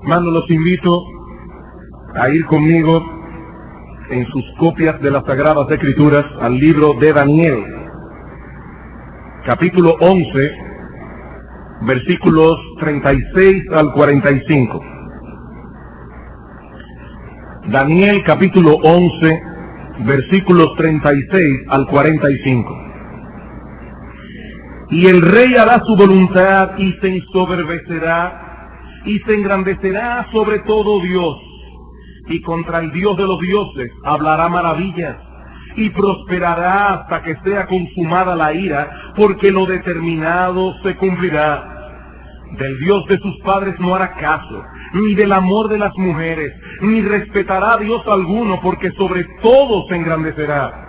Hermanos, los invito a ir conmigo en sus copias de las Sagradas Escrituras al libro de Daniel, capítulo 11, versículos 36 al 45. Daniel capítulo 11, versículos 36 al 45. Y el rey hará su voluntad y se ensoberbecerá y se engrandecerá sobre todo Dios, y contra el Dios de los dioses hablará maravillas, y prosperará hasta que sea consumada la ira, porque lo determinado se cumplirá. Del Dios de sus padres no hará caso, ni del amor de las mujeres, ni respetará a Dios alguno, porque sobre todo se engrandecerá.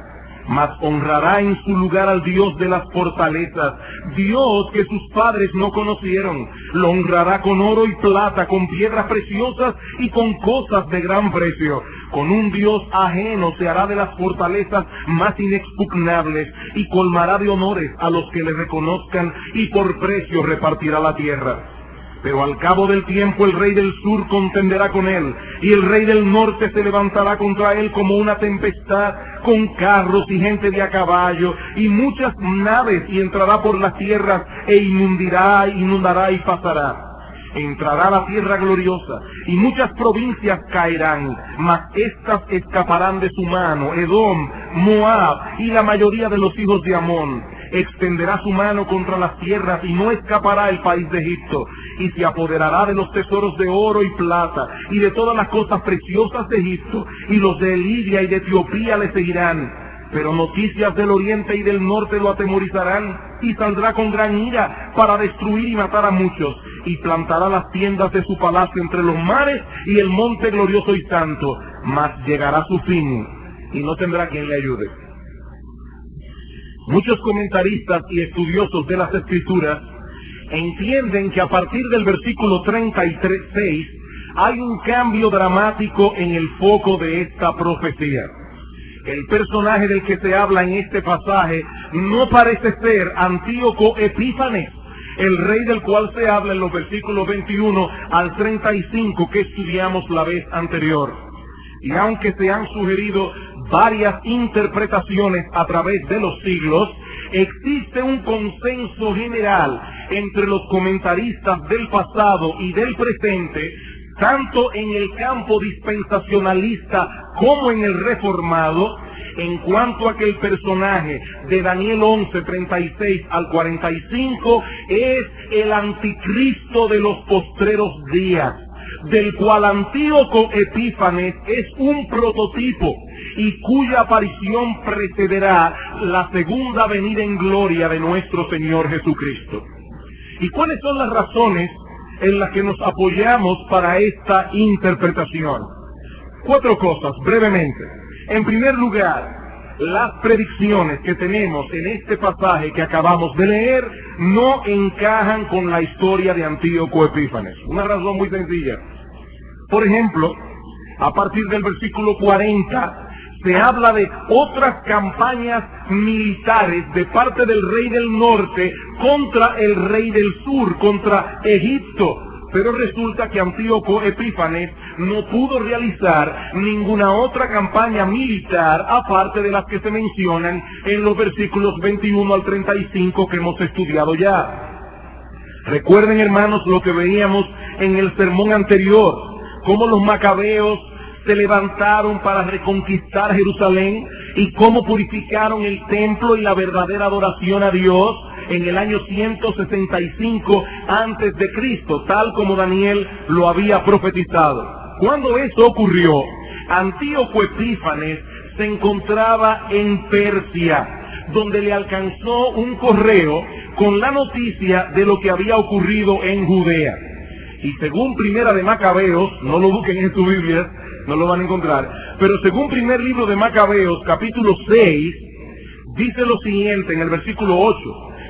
Mas honrará en su lugar al Dios de las fortalezas, Dios que sus padres no conocieron. Lo honrará con oro y plata, con piedras preciosas y con cosas de gran precio. Con un Dios ajeno se hará de las fortalezas más inexpugnables, y colmará de honores a los que le reconozcan, y por precio repartirá la tierra. Pero al cabo del tiempo el rey del sur contenderá con él, y el rey del norte se levantará contra él como una tempestad, con carros y gente de a caballo, y muchas naves, y entrará por las tierras, e inundará y pasará. Entrará a la tierra gloriosa, y muchas provincias caerán, mas éstas escaparán de su mano: Edom, Moab y la mayoría de los hijos de Amón. Extenderá su mano contra las tierras, y no escapará el país de Egipto, y se apoderará de los tesoros de oro y plata, y de todas las cosas preciosas de Egipto, y los de Libia y de Etiopía le seguirán. Pero noticias del oriente y del norte lo atemorizarán, y saldrá con gran ira para destruir y matar a muchos, y plantará las tiendas de su palacio entre los mares y el monte glorioso y santo, mas llegará su fin, y no tendrá quien le ayude. Muchos comentaristas y estudiosos de las Escrituras entienden que a partir del versículo 36 hay un cambio dramático en el foco de esta profecía. El personaje del que se habla en este pasaje no parece ser Antíoco Epífanes, el rey del cual se habla en los versículos 21 al 35 que estudiamos la vez anterior. Y aunque se han sugerido varias interpretaciones a través de los siglos, existe un consenso general entre los comentaristas del pasado y del presente, tanto en el campo dispensacionalista como en el reformado, en cuanto a que el personaje de Daniel 11, 36 al 45 es el anticristo de los postreros días, del cual Antíoco Epífanes es un prototipo, y cuya aparición precederá la segunda venida en gloria de nuestro Señor Jesucristo. ¿Y cuáles son las razones en las que nos apoyamos para esta interpretación? 4 cosas, brevemente. En primer lugar, las predicciones que tenemos en este pasaje que acabamos de leer no encajan con la historia de Antíoco Epífanes. Una razón muy sencilla. Por ejemplo, a partir del versículo 40, se habla de otras campañas militares de parte del rey del norte contra el rey del sur, contra Egipto. Pero resulta que Antíoco Epífanes no pudo realizar ninguna otra campaña militar aparte de las que se mencionan en los versículos 21 al 35 que hemos estudiado ya. Recuerden, hermanos, lo que veíamos en el sermón anterior, cómo los macabeos se levantaron para reconquistar Jerusalén y cómo purificaron el templo y la verdadera adoración a Dios en el año 165 antes de Cristo, tal como Daniel lo había profetizado. Cuando eso ocurrió, Antíoco Epífanes se encontraba en Persia, donde le alcanzó un correo con la noticia de lo que había ocurrido en Judea. Y según Primera de Macabeos, no lo busquen en su Biblia, no lo van a encontrar, pero según primer libro de Macabeos, capítulo 6, dice lo siguiente en el versículo 8.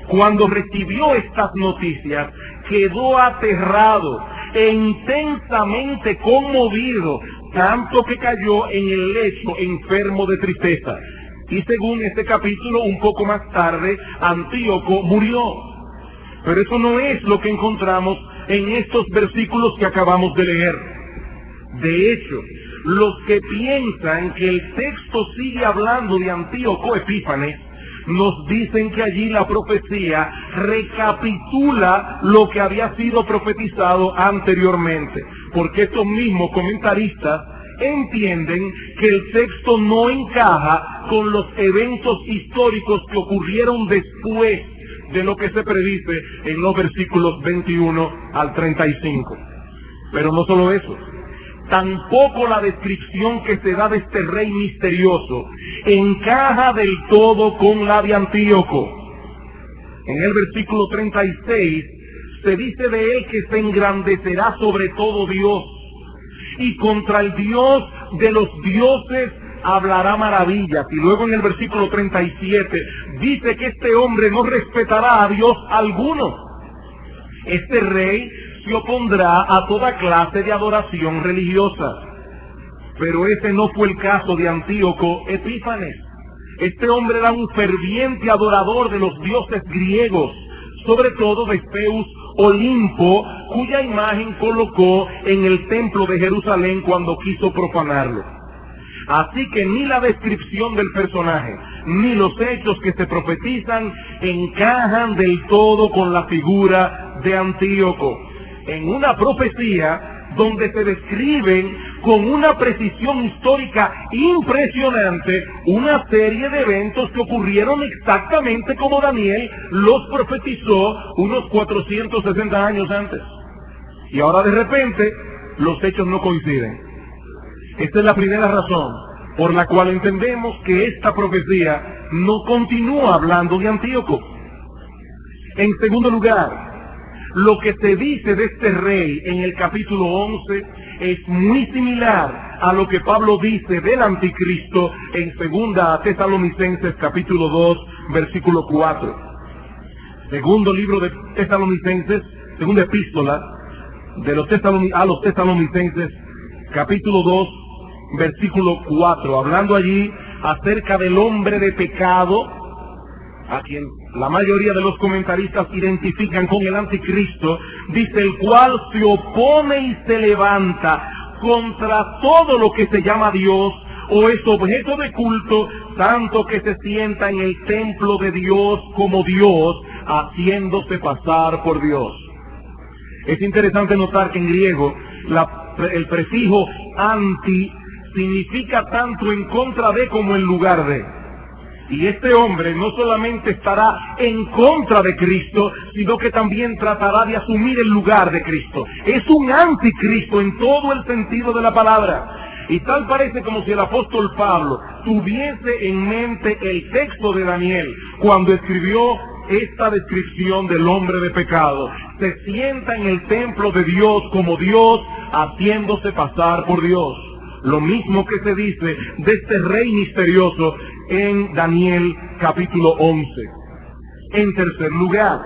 Cuando recibió estas noticias, quedó aterrado e intensamente conmovido, tanto que cayó en el lecho enfermo de tristeza. Y según este capítulo, un poco más tarde, Antíoco murió. Pero eso no es lo que encontramos en estos versículos que acabamos de leer. De hecho, los que piensan que el texto sigue hablando de Antíoco Epífanes, nos dicen que allí la profecía recapitula lo que había sido profetizado anteriormente, porque estos mismos comentaristas entienden que el texto no encaja con los eventos históricos que ocurrieron después de lo que se predice en los versículos 21 al 35. Pero no solo eso, tampoco la descripción que se da de este rey misterioso encaja del todo con la de Antíoco. En el versículo 36 se dice de él que se engrandecerá sobre todo Dios, y contra el Dios de los dioses hablará maravillas. Y luego en el versículo 37 dice que este hombre no respetará a Dios alguno. Este rey se opondrá a toda clase de adoración religiosa. Pero ese no fue el caso de Antíoco Epífanes. Este hombre era un ferviente adorador de los dioses griegos, sobre todo de Zeus Olimpo, cuya imagen colocó en el templo de Jerusalén cuando quiso profanarlo. Así que ni la descripción del personaje, ni los hechos que se profetizan encajan del todo con la figura de Antíoco. En una profecía donde se describen con una precisión histórica impresionante una serie de eventos que ocurrieron exactamente como Daniel los profetizó unos 460 años antes. Y ahora de repente los hechos no coinciden. Esta es la primera razón por la cual entendemos que esta profecía no continúa hablando de Antíoco. En segundo lugar, lo que se dice de este rey en el capítulo 11 es muy similar a lo que Pablo dice del anticristo en 2 Tesalonicenses capítulo 2 versículo 4. Segundo libro de Tesalonicenses, segunda epístola de a los Tesalonicenses capítulo 2 versículo 4, hablando allí acerca del hombre de pecado, a quien la mayoría de los comentaristas identifican con el anticristo, dice: el cual se opone y se levanta contra todo lo que se llama Dios o es objeto de culto, tanto que se sienta en el templo de Dios como Dios, haciéndose pasar por Dios. Es interesante notar que en griego el prefijo anti significa tanto en contra de como en lugar de. Y este hombre no solamente estará en contra de Cristo, sino que también tratará de asumir el lugar de Cristo. Es un anticristo en todo el sentido de la palabra. Y tal parece como si el apóstol Pablo tuviese en mente el texto de Daniel cuando escribió esta descripción del hombre de pecado. Se sienta en el templo de Dios como Dios, haciéndose pasar por Dios. Lo mismo que se dice de este rey misterioso en Daniel capítulo 11. En tercer lugar,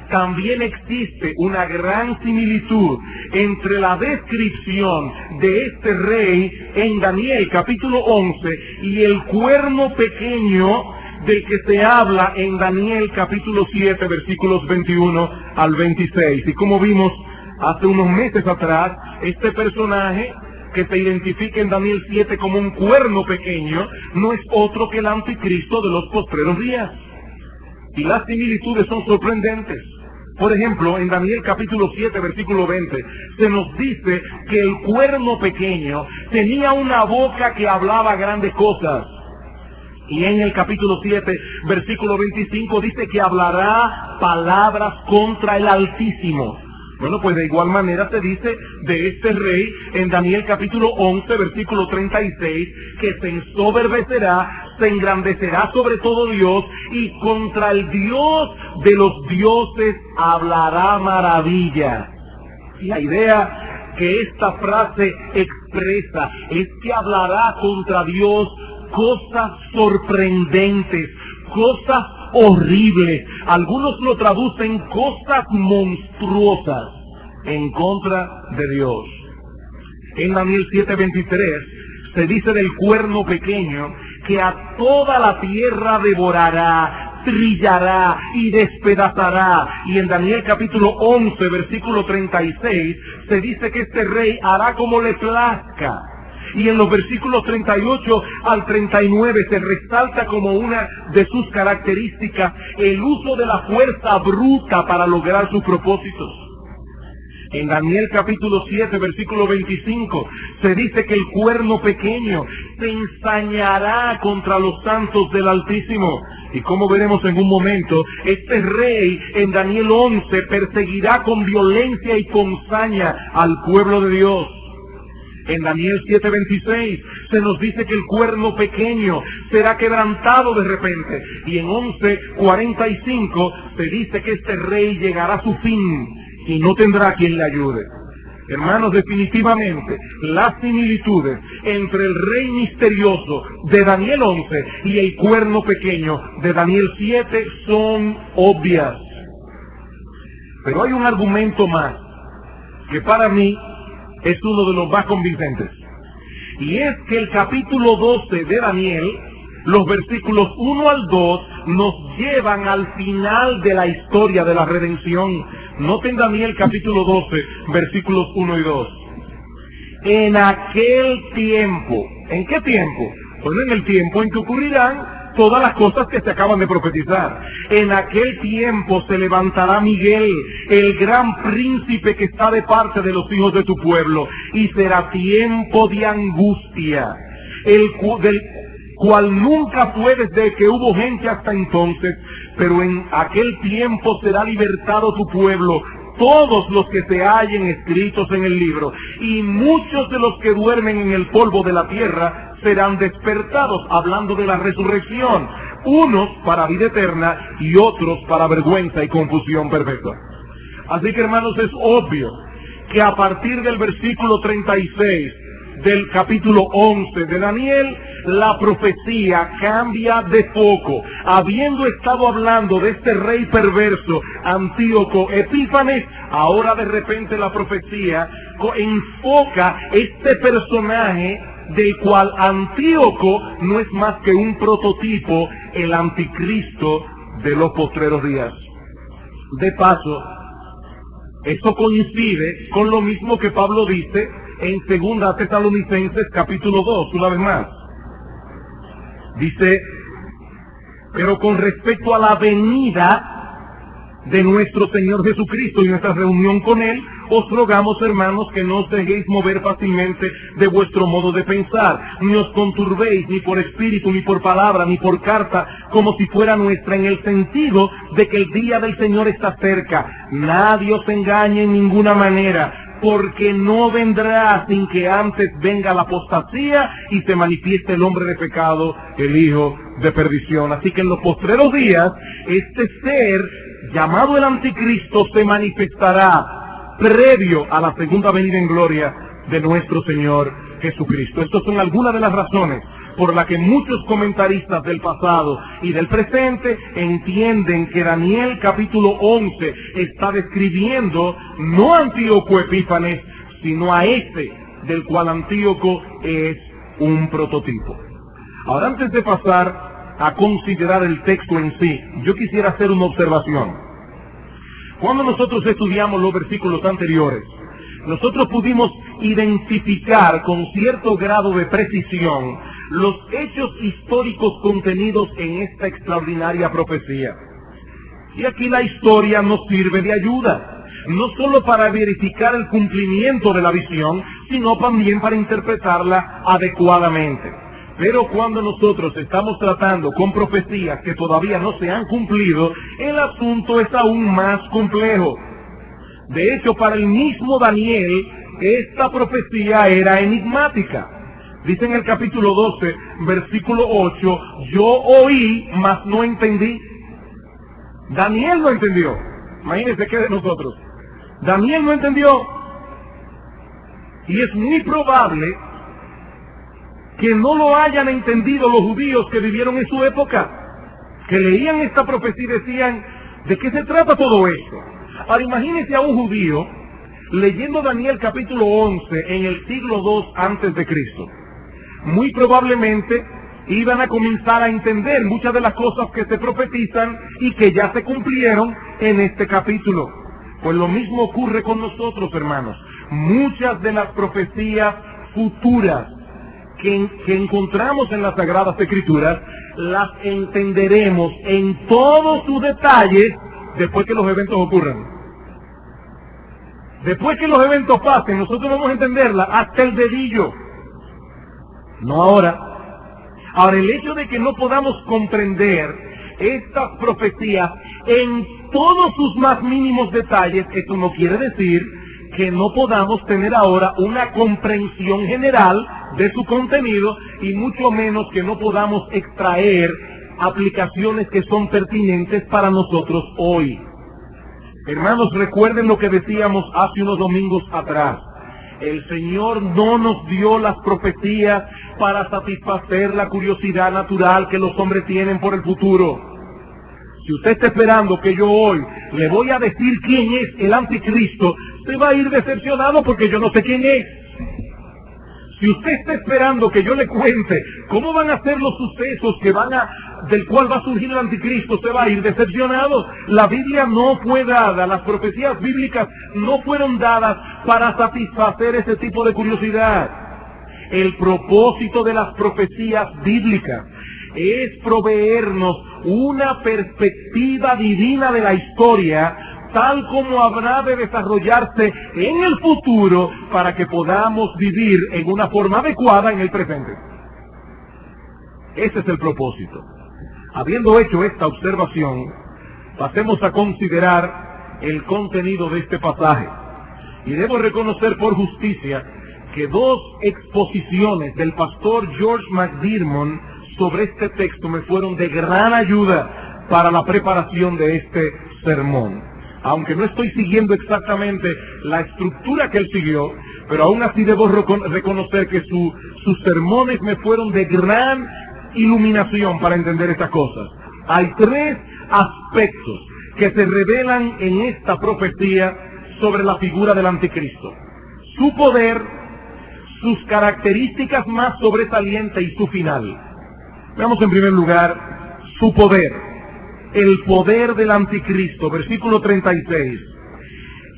también existe una gran similitud entre la descripción de este rey en Daniel capítulo 11 y el cuerno pequeño del que se habla en Daniel capítulo 7 versículos 21 al 26. Y como vimos hace unos meses atrás, este personaje que se identifica en Daniel 7 como un cuerno pequeño no es otro que el anticristo de los postreros días. Y las similitudes son sorprendentes. Por ejemplo, en Daniel capítulo 7 versículo 20 se nos dice que el cuerno pequeño tenía una boca que hablaba grandes cosas. Y en el capítulo 7 versículo 25 dice que hablará palabras contra el Altísimo. Bueno, pues de igual manera se dice de este rey en Daniel capítulo 11, versículo 36, que se ensoberbecerá, se engrandecerá sobre todo Dios, y contra el Dios de los dioses hablará maravilla. Y la idea que esta frase expresa es que hablará contra Dios cosas sorprendentes, cosas horribles. Algunos lo traducen cosas monstruosas en contra de Dios. En Daniel 7:23 se dice del cuerno pequeño que a toda la tierra devorará, trillará y despedazará. Y en Daniel capítulo 11, versículo 36, se dice que este rey hará como le plazca. Y en los versículos 38 al 39 se resalta como una de sus características el uso de la fuerza bruta para lograr sus propósitos. En Daniel capítulo 7, versículo 25, se dice que el cuerno pequeño se ensañará contra los santos del Altísimo. Y como veremos en un momento, este rey en Daniel 11 perseguirá con violencia y con saña al pueblo de Dios. En Daniel 7:26 se nos dice que el cuerno pequeño será quebrantado de repente. Y en 11:45 se dice que este rey llegará a su fin y no tendrá quien le ayude. Hermanos, definitivamente las similitudes entre el rey misterioso de Daniel 11 y el cuerno pequeño de Daniel 7 son obvias. Pero hay un argumento más que para mí es uno de los más convincentes. Y es que el capítulo 12 de Daniel, los versículos 1 al 2, nos llevan al final de la historia de la redención. Noten Daniel capítulo 12, versículos 1 y 2. En aquel tiempo, ¿en qué tiempo? Pues en el tiempo en que ocurrirán todas las cosas que se acaban de profetizar. En aquel tiempo se levantará Miguel, el gran príncipe que está de parte de los hijos de tu pueblo, y será tiempo de angustia, del cual nunca fue desde que hubo gente hasta entonces, pero en aquel tiempo será libertado tu pueblo, todos los que se hallen escritos en el libro, y muchos de los que duermen en el polvo de la tierra serán despertados, hablando de la resurrección, unos para vida eterna y otros para vergüenza y confusión perfecta. Así que, hermanos, es obvio que a partir del versículo 36 del capítulo 11 de Daniel, la profecía cambia de foco. Habiendo estado hablando de este rey perverso, Antíoco Epífanes, ahora de repente la profecía enfoca este personaje del cual Antíoco no es más que un prototipo, el anticristo de los postreros días. De paso, esto coincide con lo mismo que Pablo dice en 2 Tesalonicenses capítulo 2, una vez más. Dice, pero con respecto a la venida de nuestro Señor Jesucristo y nuestra reunión con Él, os rogamos, hermanos, que no os dejéis mover fácilmente de vuestro modo de pensar, ni os conturbéis ni por espíritu, ni por palabra, ni por carta, como si fuera nuestra, en el sentido de que el día del Señor está cerca. Nadie os engañe en ninguna manera, porque no vendrá sin que antes venga la apostasía y se manifieste el hombre de pecado, el hijo de perdición. Así que en los postreros días, este ser llamado el anticristo se manifestará previo a la segunda venida en gloria de nuestro Señor Jesucristo. Estas son algunas de las razones por las que muchos comentaristas del pasado y del presente entienden que Daniel capítulo 11 está describiendo no a Antíoco Epífanes, sino a este del cual Antíoco es un prototipo. Ahora, antes de pasar a considerar el texto en sí, yo quisiera hacer una observación. Cuando nosotros estudiamos los versículos anteriores, nosotros pudimos identificar con cierto grado de precisión los hechos históricos contenidos en esta extraordinaria profecía. Y aquí la historia nos sirve de ayuda, no solo para verificar el cumplimiento de la visión, sino también para interpretarla adecuadamente. Pero cuando nosotros estamos tratando con profecías que todavía no se han cumplido, el asunto es aún más complejo. De hecho, para el mismo Daniel, esta profecía era enigmática. Dice en el capítulo 12, versículo 8, yo oí, mas no entendí. Daniel no entendió. Imagínense qué de nosotros. Daniel no entendió. Y es muy probable que no lo hayan entendido los judíos que vivieron en su época, que leían esta profecía y decían, ¿de qué se trata todo esto? Ahora imagínense a un judío leyendo Daniel capítulo 11 en el siglo II antes de Cristo. Muy probablemente iban a comenzar a entender muchas de las cosas que se profetizan y que ya se cumplieron en este capítulo. Pues lo mismo ocurre con nosotros, hermanos. Muchas de las profecías futuras que encontramos en las Sagradas Escrituras, las entenderemos en todos sus detalles después que los eventos ocurran. Después que los eventos pasen, nosotros vamos a entenderlas hasta el dedillo. No ahora. Ahora, el hecho de que no podamos comprender estas profecías en todos sus más mínimos detalles, esto no quiere decir que no podamos tener ahora una comprensión general de su contenido, y mucho menos que no podamos extraer aplicaciones que son pertinentes para nosotros hoy. Hermanos, recuerden lo que decíamos hace unos domingos atrás. El Señor no nos dio las profecías para satisfacer la curiosidad natural que los hombres tienen por el futuro. Si usted está esperando que yo hoy le voy a decir quién es el anticristo, se va a ir decepcionado porque yo no sé quién es. Si usted está esperando que yo le cuente cómo van a ser los sucesos del cual va a surgir el anticristo, se va a ir decepcionado. La Biblia no fue dada, las profecías bíblicas no fueron dadas para satisfacer ese tipo de curiosidad. El propósito de las profecías bíblicas es proveernos una perspectiva divina de la historia, tal como habrá de desarrollarse en el futuro, para que podamos vivir en una forma adecuada en el presente. Ese es el propósito. Habiendo hecho esta observación, pasemos a considerar el contenido de este pasaje. Y debo reconocer por justicia que dos exposiciones del pastor George McDermott sobre este texto me fueron de gran ayuda para la preparación de este sermón. Aunque no estoy siguiendo exactamente la estructura que él siguió, pero aún así debo reconocer que sus sermones me fueron de gran iluminación para entender estas cosas. Hay tres aspectos que se revelan en esta profecía sobre la figura del anticristo: su poder, sus características más sobresalientes y su final. Veamos en primer lugar su poder. El poder del anticristo, versículo 36.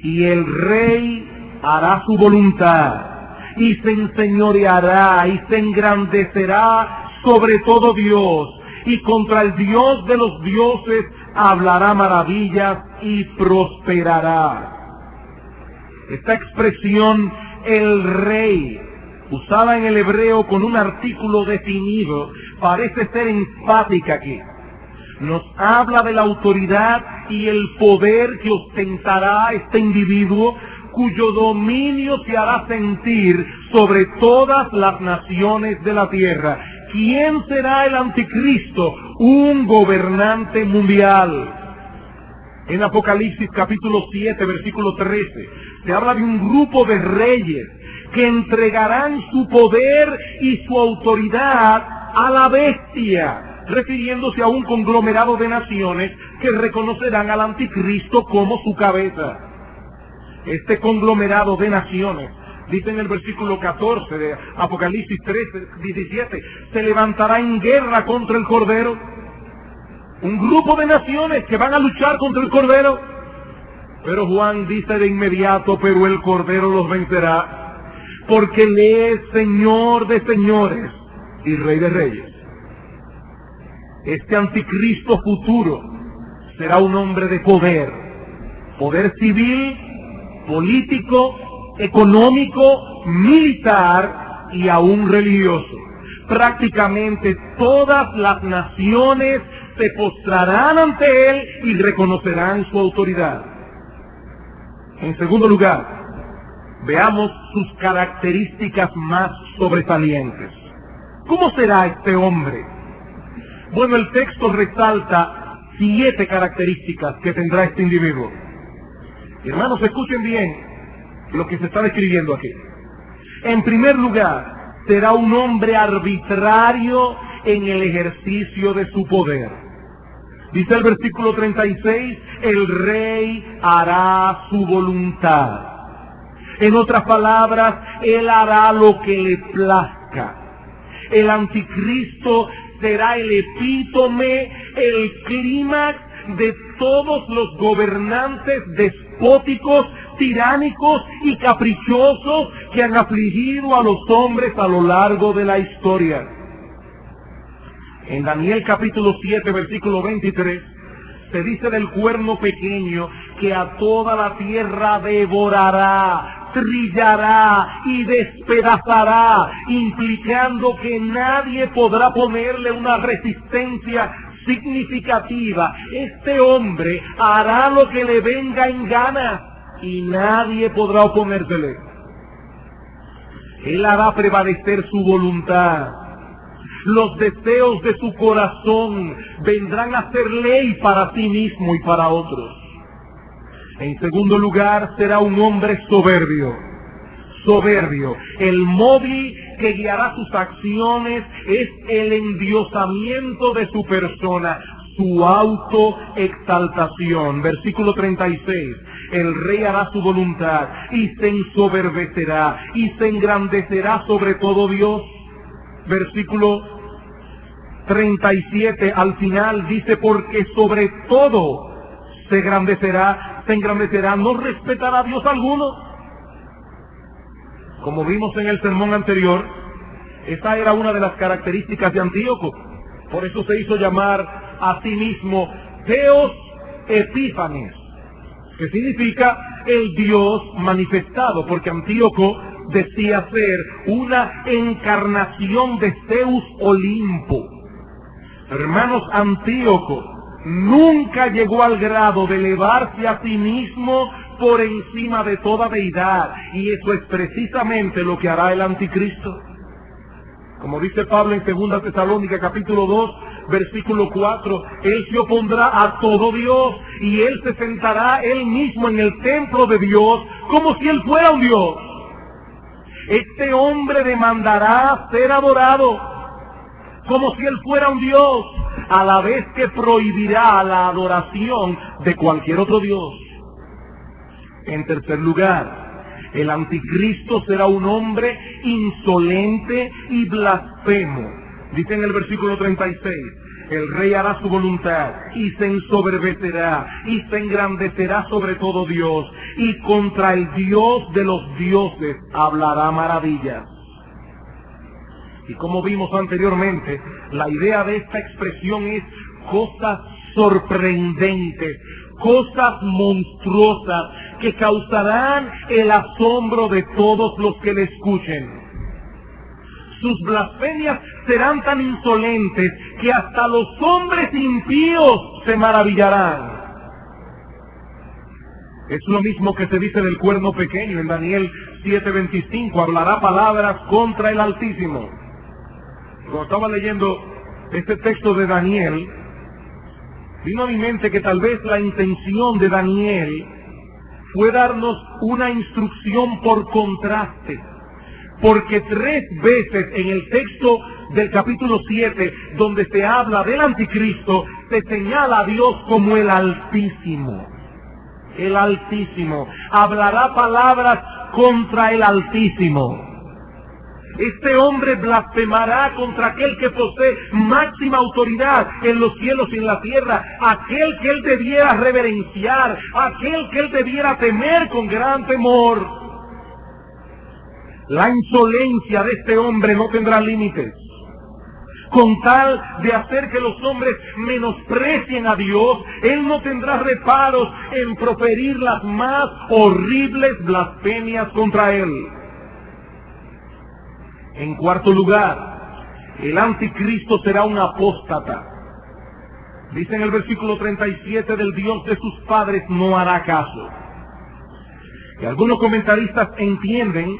Y el rey hará su voluntad, y se enseñoreará, y se engrandecerá sobre todo Dios, y contra el Dios de los dioses hablará maravillas y prosperará. Esta expresión, el rey, usada en el hebreo con un artículo definido, parece ser enfática aquí. Nos habla de la autoridad y el poder que ostentará este individuo, cuyo dominio se hará sentir sobre todas las naciones de la tierra. ¿Quién será el anticristo? Un gobernante mundial. En Apocalipsis capítulo 7, versículo 13, se habla de un grupo de reyes que entregarán su poder y su autoridad a la bestia, refiriéndose a un conglomerado de naciones que reconocerán al anticristo como su cabeza. Este conglomerado de naciones, dice en el versículo 14 de Apocalipsis 13, 17, se levantará en guerra contra el Cordero. Un grupo de naciones que van a luchar contra el Cordero. Pero Juan dice de inmediato: pero el Cordero los vencerá, porque Él es Señor de señores y Rey de reyes. Este anticristo futuro será un hombre de poder. Poder civil, político, económico, militar y aún religioso. Prácticamente todas las naciones se postrarán ante él y reconocerán su autoridad. En segundo lugar, veamos sus características más sobresalientes. ¿Cómo será este hombre? Bueno, el texto resalta 7 características que tendrá este individuo. Hermanos, escuchen bien lo que se está describiendo aquí. En primer lugar, será un hombre arbitrario en el ejercicio de su poder. Dice el versículo 36, el rey hará su voluntad. En otras palabras, él hará lo que le plazca. El anticristo será el epítome, el clímax de todos los gobernantes despóticos, tiránicos y caprichosos que han afligido a los hombres a lo largo de la historia. En Daniel capítulo 7, versículo 23, se dice del cuerno pequeño que a toda la tierra devorará, trillará y despedazará, implicando que nadie podrá ponerle una resistencia significativa. Este hombre hará lo que le venga en gana y nadie podrá oponérsele. Él hará prevalecer su voluntad. Los deseos de su corazón vendrán a ser ley para sí mismo y para otros. En segundo lugar, será un hombre soberbio. Soberbio. El móvil que guiará sus acciones es el endiosamiento de su persona, su autoexaltación. Versículo 36. El rey hará su voluntad y se ensoberbecerá y se engrandecerá sobre todo Dios. Versículo 37 al final dice, porque sobre todo se engrandecerá, no respetará a Dios alguno. Como vimos en el sermón anterior, esta era una de las características de Antíoco. Por eso se hizo llamar a sí mismo Theos Epífanes, que significa el Dios manifestado, porque Antíoco decía ser una encarnación de Zeus Olimpo. Hermanos, Antíoco nunca llegó al grado de elevarse a sí mismo por encima de toda deidad, y eso es precisamente lo que hará el anticristo. Como dice Pablo en 2 Tesalónica capítulo 2, versículo 4, él se opondrá a todo Dios y él se sentará él mismo en el templo de Dios como si él fuera un Dios. Este hombre demandará ser adorado como si él fuera un Dios, a la vez que prohibirá la adoración de cualquier otro Dios. En tercer lugar, el anticristo será un hombre insolente y blasfemo. Dice en el versículo 36, el rey hará su voluntad y se ensoberbecerá y se engrandecerá sobre todo Dios, y contra el Dios de los dioses hablará maravillas. Y como vimos anteriormente, la idea de esta expresión es cosas sorprendentes, cosas monstruosas que causarán el asombro de todos los que le escuchen. Sus blasfemias serán tan insolentes que hasta los hombres impíos se maravillarán. Es lo mismo que se dice del cuerno pequeño en Daniel 7:25, hablará palabras contra el Altísimo. Cuando estaba leyendo este texto de Daniel, vino a mi mente que tal vez la intención de Daniel fue darnos una instrucción por contraste, porque 3 veces en el texto del capítulo 7, donde se habla del anticristo, se señala a Dios como el Altísimo. El Altísimo hablará palabras contra el Altísimo. Este hombre blasfemará contra aquel que posee máxima autoridad en los cielos y en la tierra, aquel que él debiera reverenciar, aquel que él debiera temer con gran temor. La insolencia de este hombre no tendrá límites. Con tal de hacer que los hombres menosprecien a Dios, él no tendrá reparos en proferir las más horribles blasfemias contra él. En cuarto lugar, el anticristo será un apóstata. Dice en el versículo 37, del Dios de sus padres no hará caso. Y algunos comentaristas entienden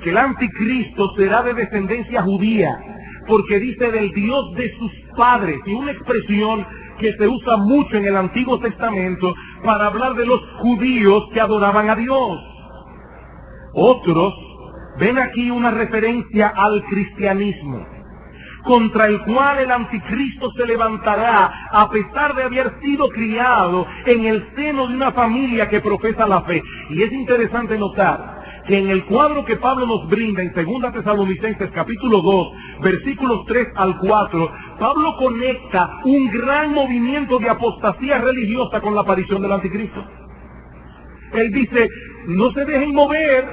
que el anticristo será de descendencia judía, porque dice del Dios de sus padres, y una expresión que se usa mucho en el Antiguo Testamento para hablar de los judíos que adoraban a Dios. Otros ven aquí una referencia al cristianismo, contra el cual el anticristo se levantará a pesar de haber sido criado en el seno de una familia que profesa la fe. Y es interesante notar que en el cuadro que Pablo nos brinda en 2 Tesalonicenses capítulo 2, versículos 3 al 4, Pablo conecta un gran movimiento de apostasía religiosa con la aparición del anticristo. Él dice, no se dejen mover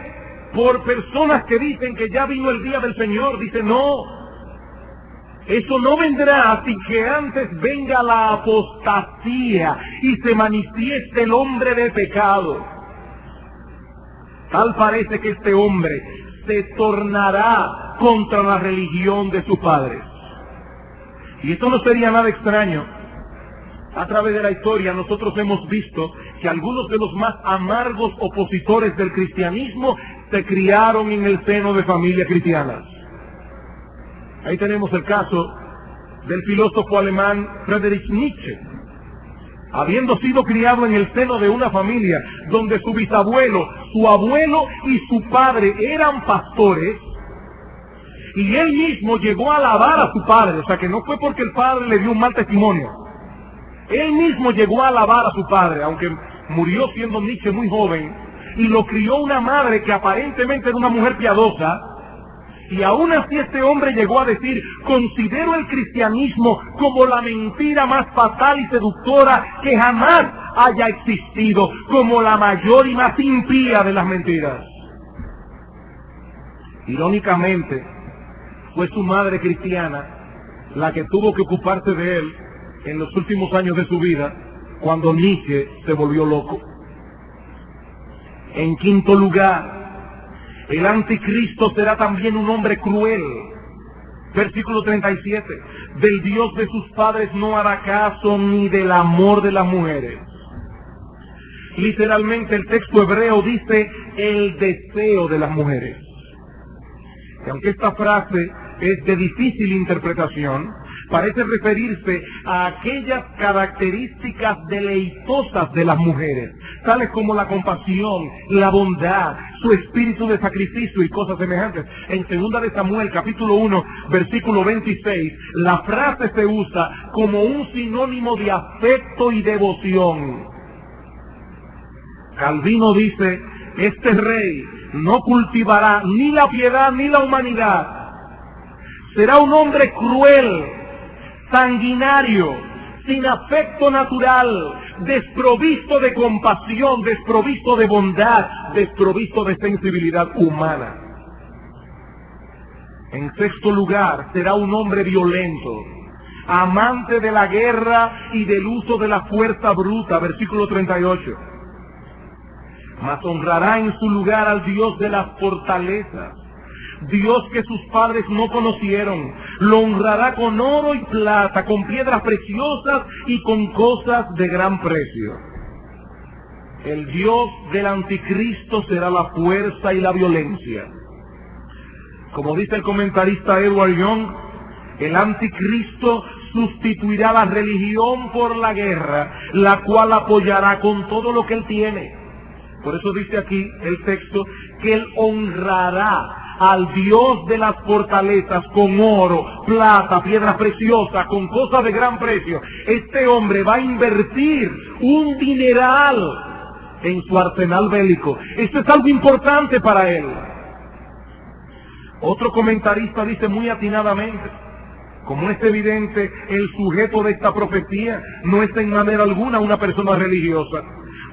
por personas que dicen que ya vino el día del Señor. Dice, no, eso no vendrá sin que antes venga la apostasía y se manifieste el hombre de pecado. Tal parece que este hombre se tornará contra la religión de su padre. Y esto no sería nada extraño. A través de la historia nosotros hemos visto que algunos de los más amargos opositores del cristianismo se criaron en el seno de familias cristianas. Ahí tenemos el caso del filósofo alemán Friedrich Nietzsche. Habiendo sido criado en el seno de una familia donde su bisabuelo, su abuelo y su padre eran pastores, y él mismo llegó a alabar a su padre, o sea que no fue porque el padre le dio un mal testimonio. Él mismo llegó a alabar a su padre, aunque murió siendo Nietzsche muy joven, y lo crió una madre que aparentemente era una mujer piadosa, y aún así este hombre llegó a decir, considero el cristianismo como la mentira más fatal y seductora que jamás haya existido, como la mayor y más impía de las mentiras. Irónicamente, fue su madre cristiana la que tuvo que ocuparse de él en los últimos años de su vida, cuando Nietzsche se volvió loco. En quinto lugar, el anticristo será también un hombre cruel. Versículo 37. Del Dios de sus padres no hará caso, ni del amor de las mujeres. Literalmente el texto hebreo dice el deseo de las mujeres. Y aunque esta frase es de difícil interpretación, parece referirse a aquellas características deleitosas de las mujeres, tales como la compasión, la bondad, su espíritu de sacrificio y cosas semejantes. En 2 de Samuel, capítulo 1, versículo 26, la frase se usa como un sinónimo de afecto y devoción. Calvino dice, este rey no cultivará ni la piedad ni la humanidad. Será un hombre cruel, sanguinario, sin afecto natural, desprovisto de compasión, desprovisto de bondad, desprovisto de sensibilidad humana. En sexto lugar, será un hombre violento, amante de la guerra y del uso de la fuerza bruta, versículo 38. Mas honrará en su lugar al Dios de las fortalezas, Dios que sus padres no conocieron. Lo honrará con oro y plata, con piedras preciosas y con cosas de gran precio. El Dios del anticristo será la fuerza y la violencia. Como dice el comentarista Edward Young, el anticristo sustituirá la religión por la guerra, la cual apoyará con todo lo que él tiene. Por eso dice aquí el texto que él honrará al Dios de las fortalezas con oro, plata, piedras preciosas, con cosas de gran precio. Este hombre va a invertir un dineral en su arsenal bélico. Esto es algo importante para él. Otro comentarista dice muy atinadamente, como es evidente, el sujeto de esta profecía no es en manera alguna una persona religiosa.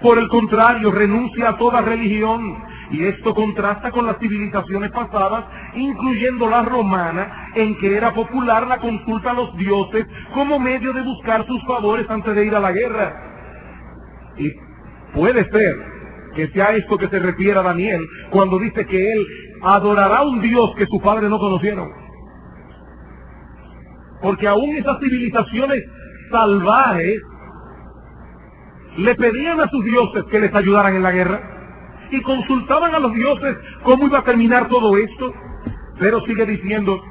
Por el contrario, renuncia a toda religión. Y esto contrasta con las civilizaciones pasadas, incluyendo la romana, en que era popular la consulta a los dioses como medio de buscar sus favores antes de ir a la guerra. Y puede ser que sea esto que se refiere a Daniel cuando dice que él adorará a un Dios que sus padres no conocieron. Porque aún esas civilizaciones salvajes le pedían a sus dioses que les ayudaran en la guerra. Y consultaban a los dioses cómo iba a terminar todo esto. Pero sigue diciendo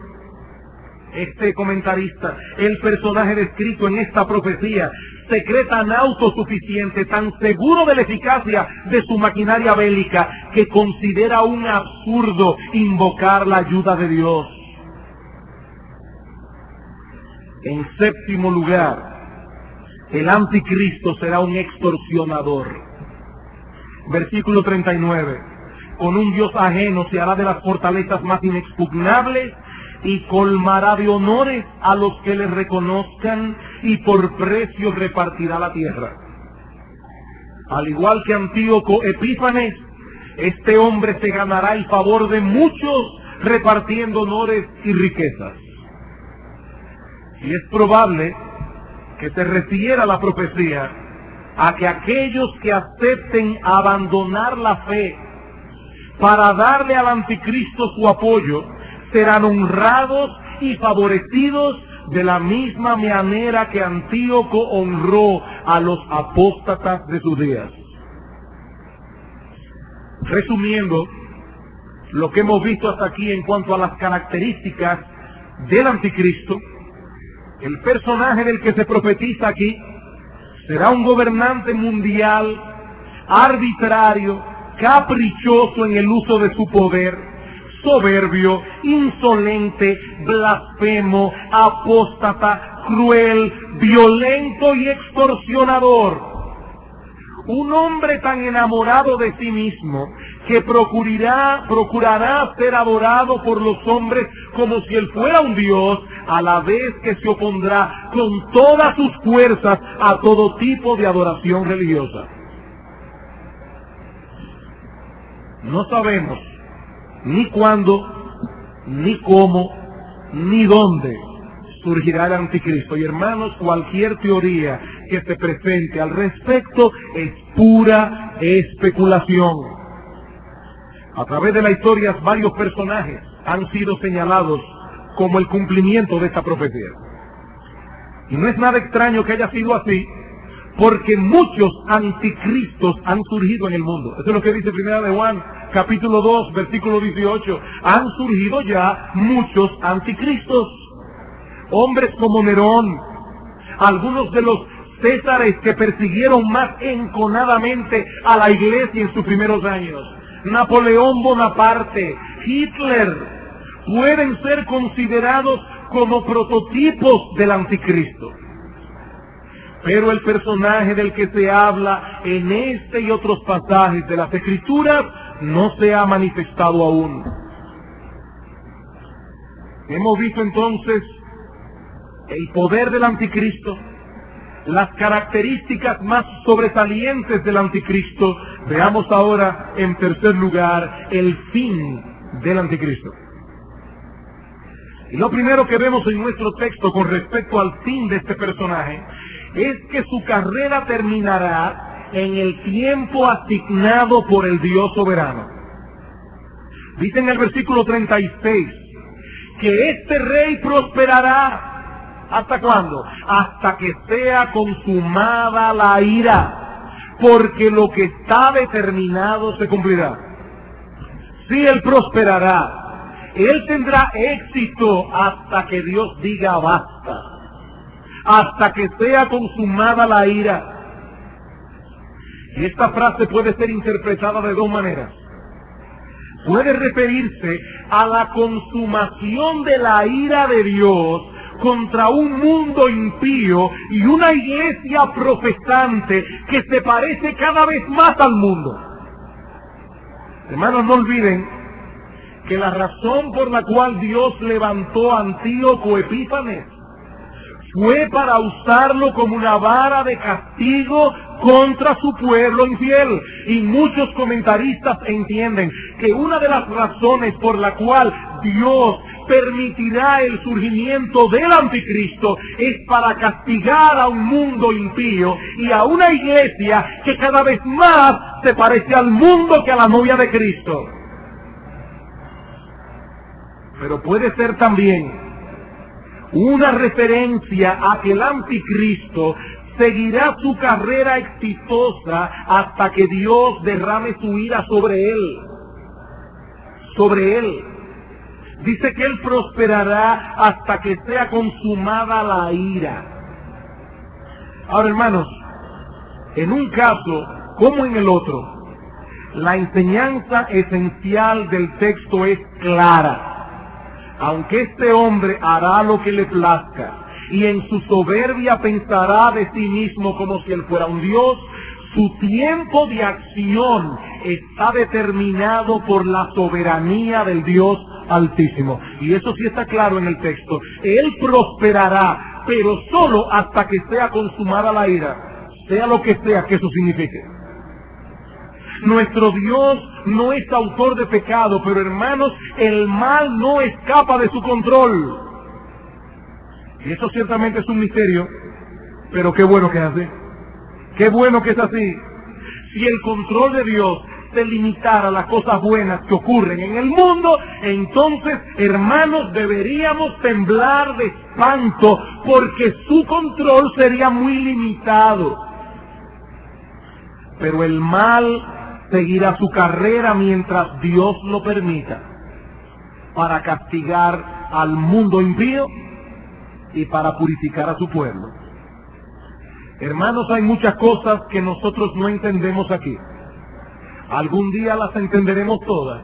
este comentarista, el personaje descrito en esta profecía se cree tan autosuficiente, tan seguro de la eficacia de su maquinaria bélica, que considera un absurdo invocar la ayuda de Dios. En séptimo lugar, el anticristo será un extorsionador. Versículo 39. con un Dios ajeno se hará de las fortalezas más inexpugnables y colmará de honores a los que le reconozcan y por precio repartirá la tierra. Al igual que Antíoco Epífanes, este hombre se ganará el favor de muchos repartiendo honores y riquezas. Y es probable que se refiera la profecía a que aquellos que acepten abandonar la fe para darle al anticristo su apoyo serán honrados y favorecidos de la misma manera que Antíoco honró a los apóstatas de sus días. Resumiendo lo que hemos visto hasta aquí en cuanto a las características del anticristo, el personaje del que se profetiza aquí será un gobernante mundial, arbitrario, caprichoso en el uso de su poder, soberbio, insolente, blasfemo, apóstata, cruel, violento y extorsionador. Un hombre tan enamorado de sí mismo que procurará ser adorado por los hombres como si él fuera un dios, a la vez que se opondrá con todas sus fuerzas a todo tipo de adoración religiosa. No sabemos ni cuándo, ni cómo, ni dónde surgirá el anticristo. Y hermanos, cualquier teoría que se presente al respecto es pura especulación. A través de la historia, varios personajes han sido señalados como el cumplimiento de esta profecía. Y no es nada extraño que haya sido así, porque muchos anticristos han surgido en el mundo. Eso es lo que dice Primera de Juan, capítulo 2, versículo 18. Han surgido ya muchos anticristos. Hombres como Nerón, algunos de los Césares que persiguieron más enconadamente a la iglesia en sus primeros años, Napoleón Bonaparte, Hitler, pueden ser considerados como prototipos del anticristo. Pero el personaje del que se habla en este y otros pasajes de las Escrituras no se ha manifestado aún. Hemos visto entonces el poder del anticristo, las características más sobresalientes del anticristo. Veamos ahora, en tercer lugar, el fin del anticristo. Y lo primero que vemos en nuestro texto con respecto al fin de este personaje es que su carrera terminará en el tiempo asignado por el Dios soberano. Dice en el versículo 36 que este rey prosperará. ¿Hasta cuándo? Hasta que sea consumada la ira, porque lo que está determinado se cumplirá. Si él prosperará, él tendrá éxito hasta que Dios diga basta, hasta que sea consumada la ira. Y esta frase puede ser interpretada de dos maneras. Puede referirse a la consumación de la ira de Dios contra un mundo impío y una iglesia profesante que se parece cada vez más al mundo. Hermanos, no olviden que la razón por la cual Dios levantó a Antíoco Epífanes fue para usarlo como una vara de castigo contra su pueblo infiel. Y muchos comentaristas entienden que una de las razones por la cual Dios permitirá el surgimiento del anticristo es para castigar a un mundo impío y a una iglesia que cada vez más se parece al mundo que a la novia de Cristo. Pero puede ser también una referencia a que el anticristo seguirá su carrera exitosa hasta que Dios derrame su ira sobre él. Sobre él. Dice que él prosperará hasta que sea consumada la ira. Ahora, hermanos, en un caso como en el otro, la enseñanza esencial del texto es clara. Aunque este hombre hará lo que le plazca y en su soberbia pensará de sí mismo como si él fuera un dios, Su tiempo de acción está determinado por la soberanía del Dios Altísimo. Y eso sí está claro en el texto. Él prosperará, pero solo hasta que sea consumada la ira, sea lo que sea que eso signifique. Nuestro Dios no es autor de pecado, pero hermanos, el mal no escapa de su control. Y eso ciertamente es un misterio, pero qué bueno que es así. Qué bueno que es así. Si el control de Dios se limitara a las cosas buenas que ocurren en el mundo, entonces, hermanos, deberíamos temblar de espanto, porque su control sería muy limitado. Pero el mal seguirá su carrera mientras Dios lo permita, para castigar al mundo impío y para purificar a su pueblo. Hermanos, hay muchas cosas que nosotros no entendemos aquí. Algún día las entenderemos todas.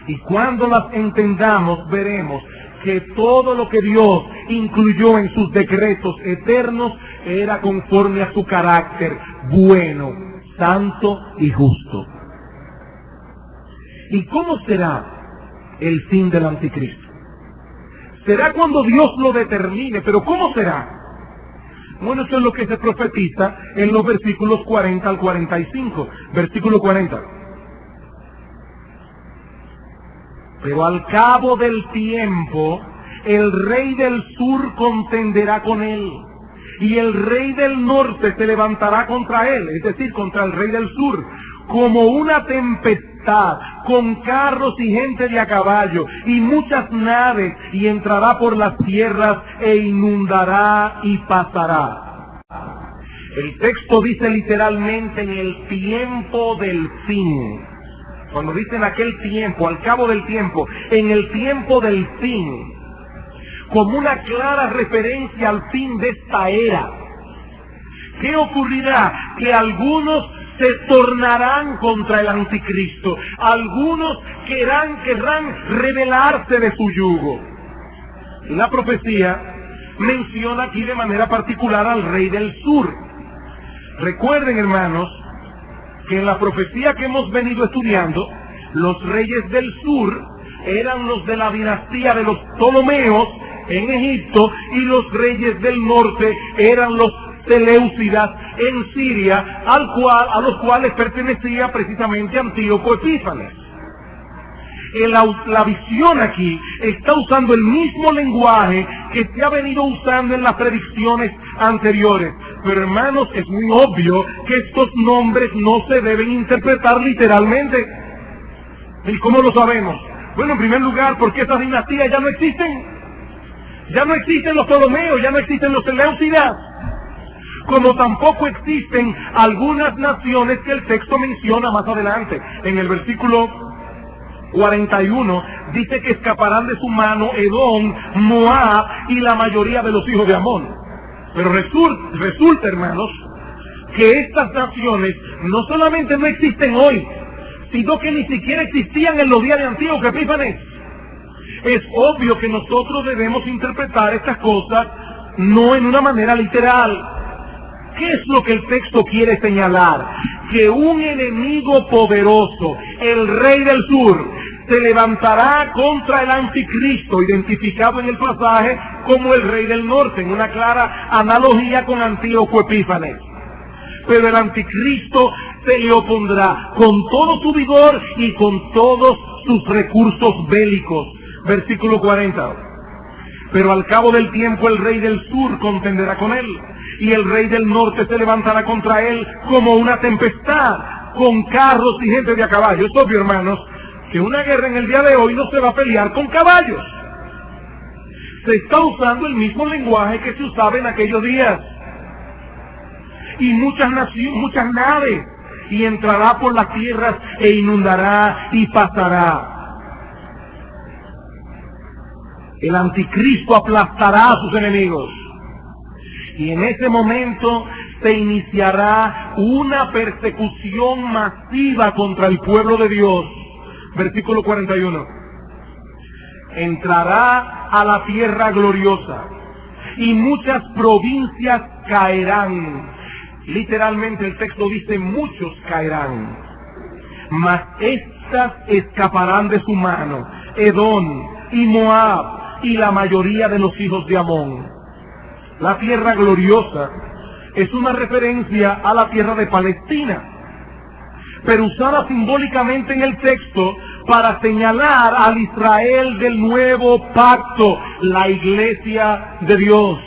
Y cuando las entendamos, veremos que todo lo que Dios incluyó en sus decretos eternos era conforme a su carácter bueno, santo y justo. ¿Y cómo será el fin del anticristo? Será cuando Dios lo determine, pero ¿cómo será? Bueno, eso es lo que se profetiza en los versículos 40 al 45. Versículo 40. Pero al cabo del tiempo, el rey del sur contenderá con él, y el rey del norte se levantará contra él, es decir, contra el rey del sur, como una tempestad, con carros y gente de a caballo, y muchas naves, y entrará por las tierras, e inundará y pasará. El texto dice literalmente en el tiempo del fin. Cuando dice en aquel tiempo, al cabo del tiempo, en el tiempo del fin, como una clara referencia al fin de esta era. ¿Qué ocurrirá? Que algunos se tornarán contra el anticristo. Algunos querrán rebelarse de su yugo. Y la profecía menciona aquí de manera particular al rey del sur. Recuerden, hermanos, que en la profecía que hemos venido estudiando, los reyes del sur eran los de la dinastía de los Ptolomeos en Egipto, y los reyes del norte eran los Seleucidas en Siria, a los cuales pertenecía precisamente Antíoco Epífanes. La visión aquí está usando el mismo lenguaje que se ha venido usando en las predicciones anteriores. Pero hermanos, es muy obvio que estos nombres no se deben interpretar literalmente. ¿Y cómo lo sabemos? Bueno, en primer lugar, porque esas dinastías ya no existen. Ya no existen los Ptolomeos, ya no existen los Seleucidas. Como tampoco existen algunas naciones que el texto menciona más adelante. En el versículo 41 dice que escaparán de su mano Edom, Moab y la mayoría de los hijos de Amón. Pero resulta, hermanos, que estas naciones no solamente no existen hoy, sino que ni siquiera existían en los días de Antíoco Epífanes. Es obvio que nosotros debemos interpretar estas cosas no en una manera literal. ¿Qué es lo que el texto quiere señalar? Que un enemigo poderoso, el rey del sur, se levantará contra el anticristo, identificado en el pasaje como el rey del norte, en una clara analogía con Antíoco Epífanes. Pero el anticristo se le opondrá con todo su vigor y con todos sus recursos bélicos. Versículo 40. Pero al cabo del tiempo el rey del sur contenderá con él, y el rey del norte se levantará contra él como una tempestad, con carros y gente de a caballo. Es obvio, hermanos, que una guerra en el día de hoy no se va a pelear con caballos. Se está usando el mismo lenguaje que se usaba en aquellos días. Y muchas naves, y entrará por las tierras e inundará y pasará. El anticristo aplastará a sus enemigos. Y en ese momento se iniciará una persecución masiva contra el pueblo de Dios. Versículo 41. Entrará a la tierra gloriosa, y muchas provincias caerán, Literalmente el texto dice: muchos caerán, mas estas escaparán de su mano: Edom y Moab y la mayoría de los hijos de Amón. La tierra gloriosa es una referencia a la tierra de Palestina, pero usada simbólicamente en el texto para señalar al Israel del nuevo pacto, la iglesia de Dios.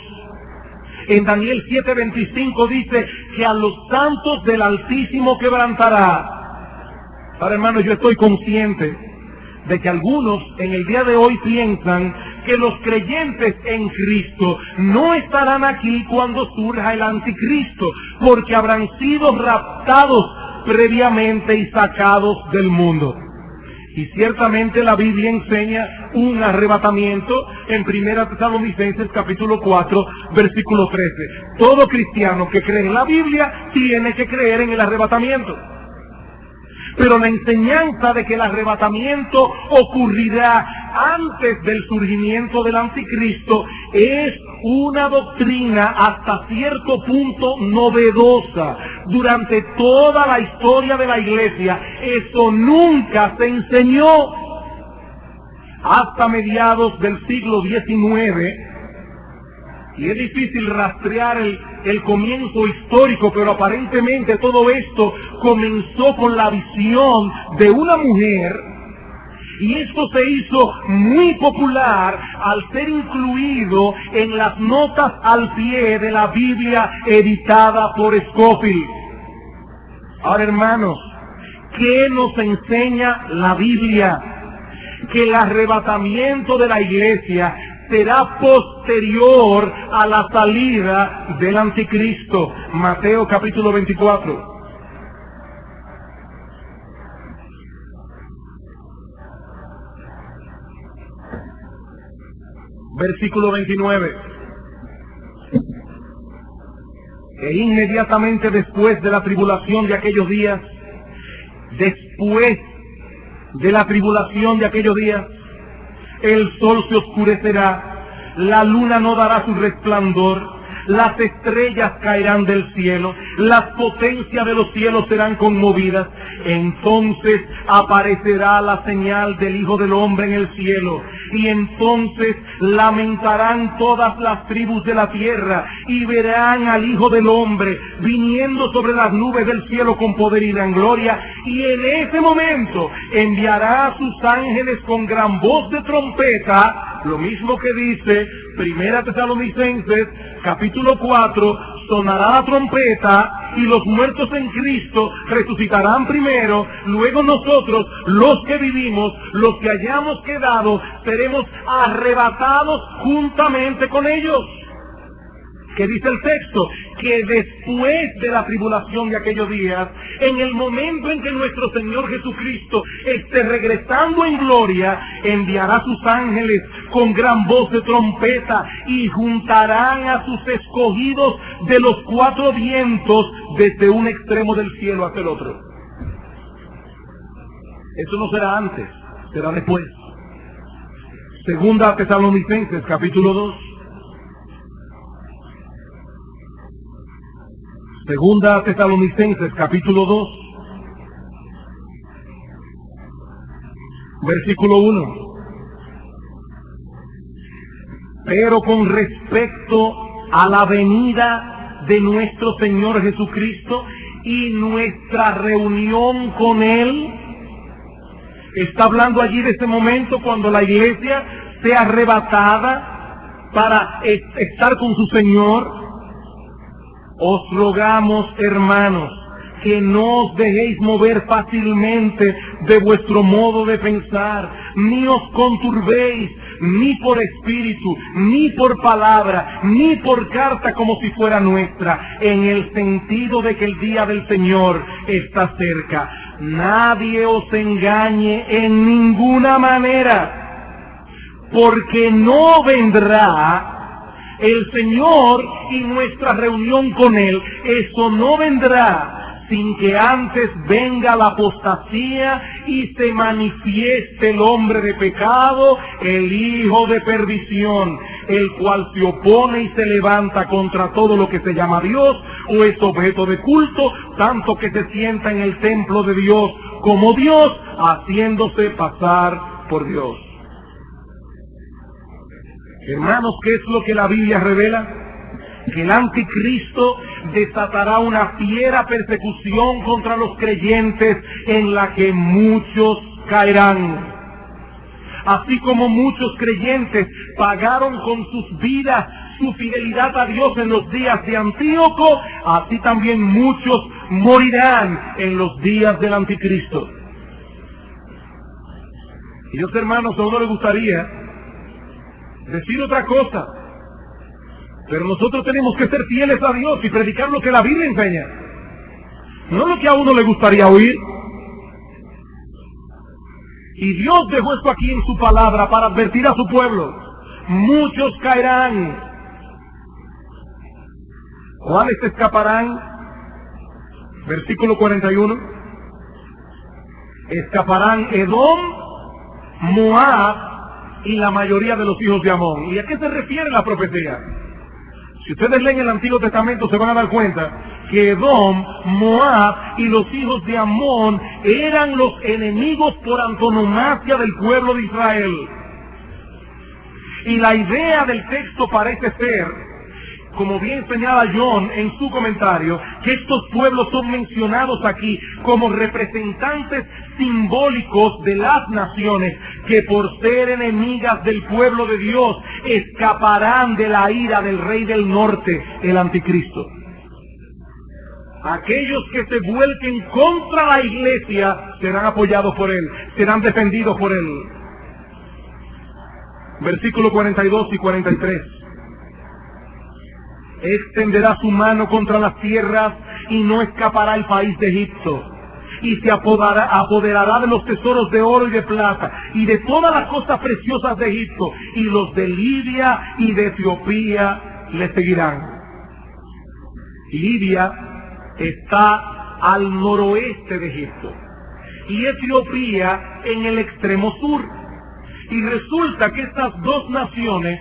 En Daniel 7:25 dice que a los santos del Altísimo quebrantará. Ahora, hermanos, yo estoy consciente de que algunos en el día de hoy piensan que los creyentes en Cristo no estarán aquí cuando surja el anticristo, porque habrán sido raptados previamente y sacados del mundo. Y ciertamente la Biblia enseña un arrebatamiento en 1 Tesalonicenses capítulo 4, versículo 13. Todo cristiano que cree en la Biblia tiene que creer en el arrebatamiento. Pero la enseñanza de que el arrebatamiento ocurrirá antes del surgimiento del anticristo es una doctrina hasta cierto punto novedosa. Durante toda la historia de la iglesia, eso nunca se enseñó. Hasta mediados del siglo XIX, y es difícil rastrear el comienzo histórico, pero aparentemente todo esto comenzó con la visión de una mujer, y esto se hizo muy popular al ser incluido en las notas al pie de la Biblia editada por Scofield. Ahora, hermanos, ¿qué nos enseña la Biblia? Que el arrebatamiento de la iglesia será posterior a la salida del anticristo. Mateo capítulo 24. Versículo 29. E inmediatamente después de la tribulación de aquellos días, el sol se oscurecerá, la luna no dará su resplandor, las estrellas caerán del cielo, las potencias de los cielos serán conmovidas. Entonces aparecerá la señal del Hijo del Hombre en el cielo, y entonces lamentarán todas las tribus de la tierra, y verán al Hijo del Hombre viniendo sobre las nubes del cielo con poder y gran gloria, y en ese momento enviará a sus ángeles con gran voz de trompeta, lo mismo que dice 1 Tesalonicenses capítulo 4, sonará la trompeta y los muertos en Cristo resucitarán primero, luego nosotros, los que vivimos, los que hayamos quedado, seremos arrebatados juntamente con ellos. ¿Qué dice el texto? Que después de la tribulación de aquellos días, en el momento en que nuestro Señor Jesucristo esté regresando en gloria, enviará a sus ángeles con gran voz de trompeta y juntarán a sus escogidos de los cuatro vientos desde un extremo del cielo hasta el otro. Eso no será antes, será después. Segunda Tesalonicenses capítulo 2. Segunda Tesalonicenses capítulo 2, versículo 1. Pero con respecto a la venida de nuestro Señor Jesucristo y nuestra reunión con Él, está hablando allí de ese momento cuando la iglesia sea arrebatada para estar con su Señor. Os rogamos, hermanos, que no os dejéis mover fácilmente de vuestro modo de pensar, ni os conturbéis, ni por espíritu, ni por palabra, ni por carta como si fuera nuestra, en el sentido de que el día del Señor está cerca. Nadie os engañe en ninguna manera, porque no vendrá el Señor y nuestra reunión con Él, eso no vendrá sin que antes venga la apostasía y se manifieste el hombre de pecado, el hijo de perdición, el cual se opone y se levanta contra todo lo que se llama Dios o es objeto de culto, tanto que se sienta en el templo de Dios como Dios, haciéndose pasar por Dios. Hermanos, ¿qué es lo que la Biblia revela? Que el anticristo desatará una fiera persecución contra los creyentes en la que muchos caerán. Así como muchos creyentes pagaron con sus vidas su fidelidad a Dios en los días de Antíoco, así también muchos morirán en los días del anticristo. Y Dios, hermanos, a uno le gustaría decir otra cosa, pero nosotros tenemos que ser fieles a Dios y predicar lo que la Biblia enseña, no lo que a uno le gustaría oír. Y Dios dejó esto aquí en su palabra para advertir a su pueblo. Muchos caerán. ¿Cuáles escaparán? Versículo 41. Escaparán Edom, Moab y la mayoría de los hijos de Amón. ¿Y a qué se refiere la profecía? Si ustedes leen el Antiguo Testamento se van a dar cuenta que Edom, Moab y los hijos de Amón eran los enemigos por antonomasia del pueblo de Israel. Y la idea del texto parece ser, como bien señala John en su comentario, que estos pueblos son mencionados aquí como representantes simbólicos de las naciones que por ser enemigas del pueblo de Dios escaparán de la ira del rey del norte, el anticristo. Aquellos que se vuelquen contra la iglesia serán apoyados por él, serán defendidos por él. Versículos 42 y 43. Extenderá su mano contra las tierras y no escapará el país de Egipto. Y se apoderará de los tesoros de oro y de plata y de todas las cosas preciosas de Egipto. Y los de Libia y de Etiopía le seguirán. Libia está al noroeste de Egipto y Etiopía en el extremo sur. Y resulta que estas dos naciones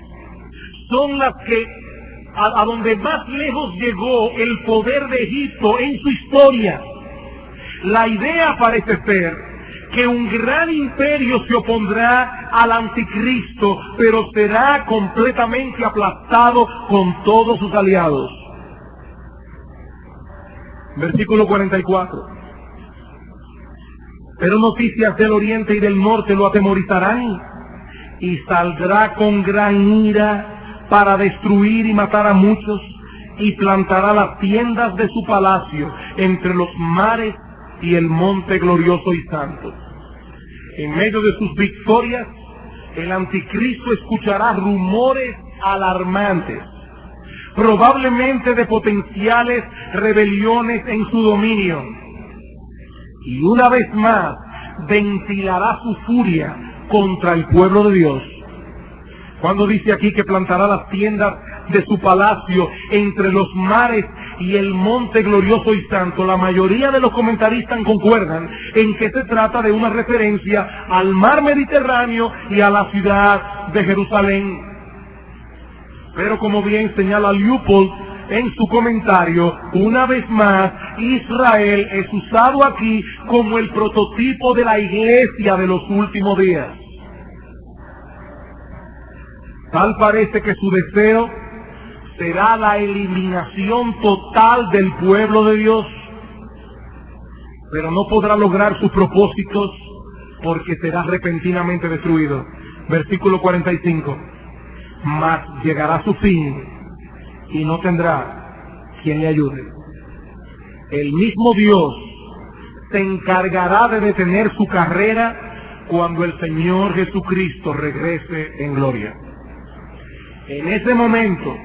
son las que a donde más lejos llegó el poder de Egipto en su historia. La idea parece ser que un gran imperio se opondrá al anticristo, pero será completamente aplastado con todos sus aliados. Versículo 44. Pero noticias del oriente y del norte lo atemorizarán y saldrá con gran ira para destruir y matar a muchos y plantará las tiendas de su palacio entre los mares y el monte glorioso y santo. En medio de sus victorias, el anticristo escuchará rumores alarmantes, probablemente de potenciales rebeliones en su dominio. Y una vez más, ventilará su furia contra el pueblo de Dios. Cuando dice aquí que plantará las tiendas de su palacio entre los mares y el monte glorioso y santo, la mayoría de los comentaristas concuerdan en que se trata de una referencia al mar Mediterráneo y a la ciudad de Jerusalén. Pero como bien señala Leupold en su comentario, una vez más, Israel es usado aquí como el prototipo de la iglesia de los últimos días. Tal parece que su deseo será la eliminación total del pueblo de Dios, pero no podrá lograr sus propósitos porque será repentinamente destruido. Versículo 45. Mas llegará su fin y no tendrá quien le ayude. El mismo Dios se encargará de detener su carrera cuando el Señor Jesucristo regrese en gloria. En ese momento,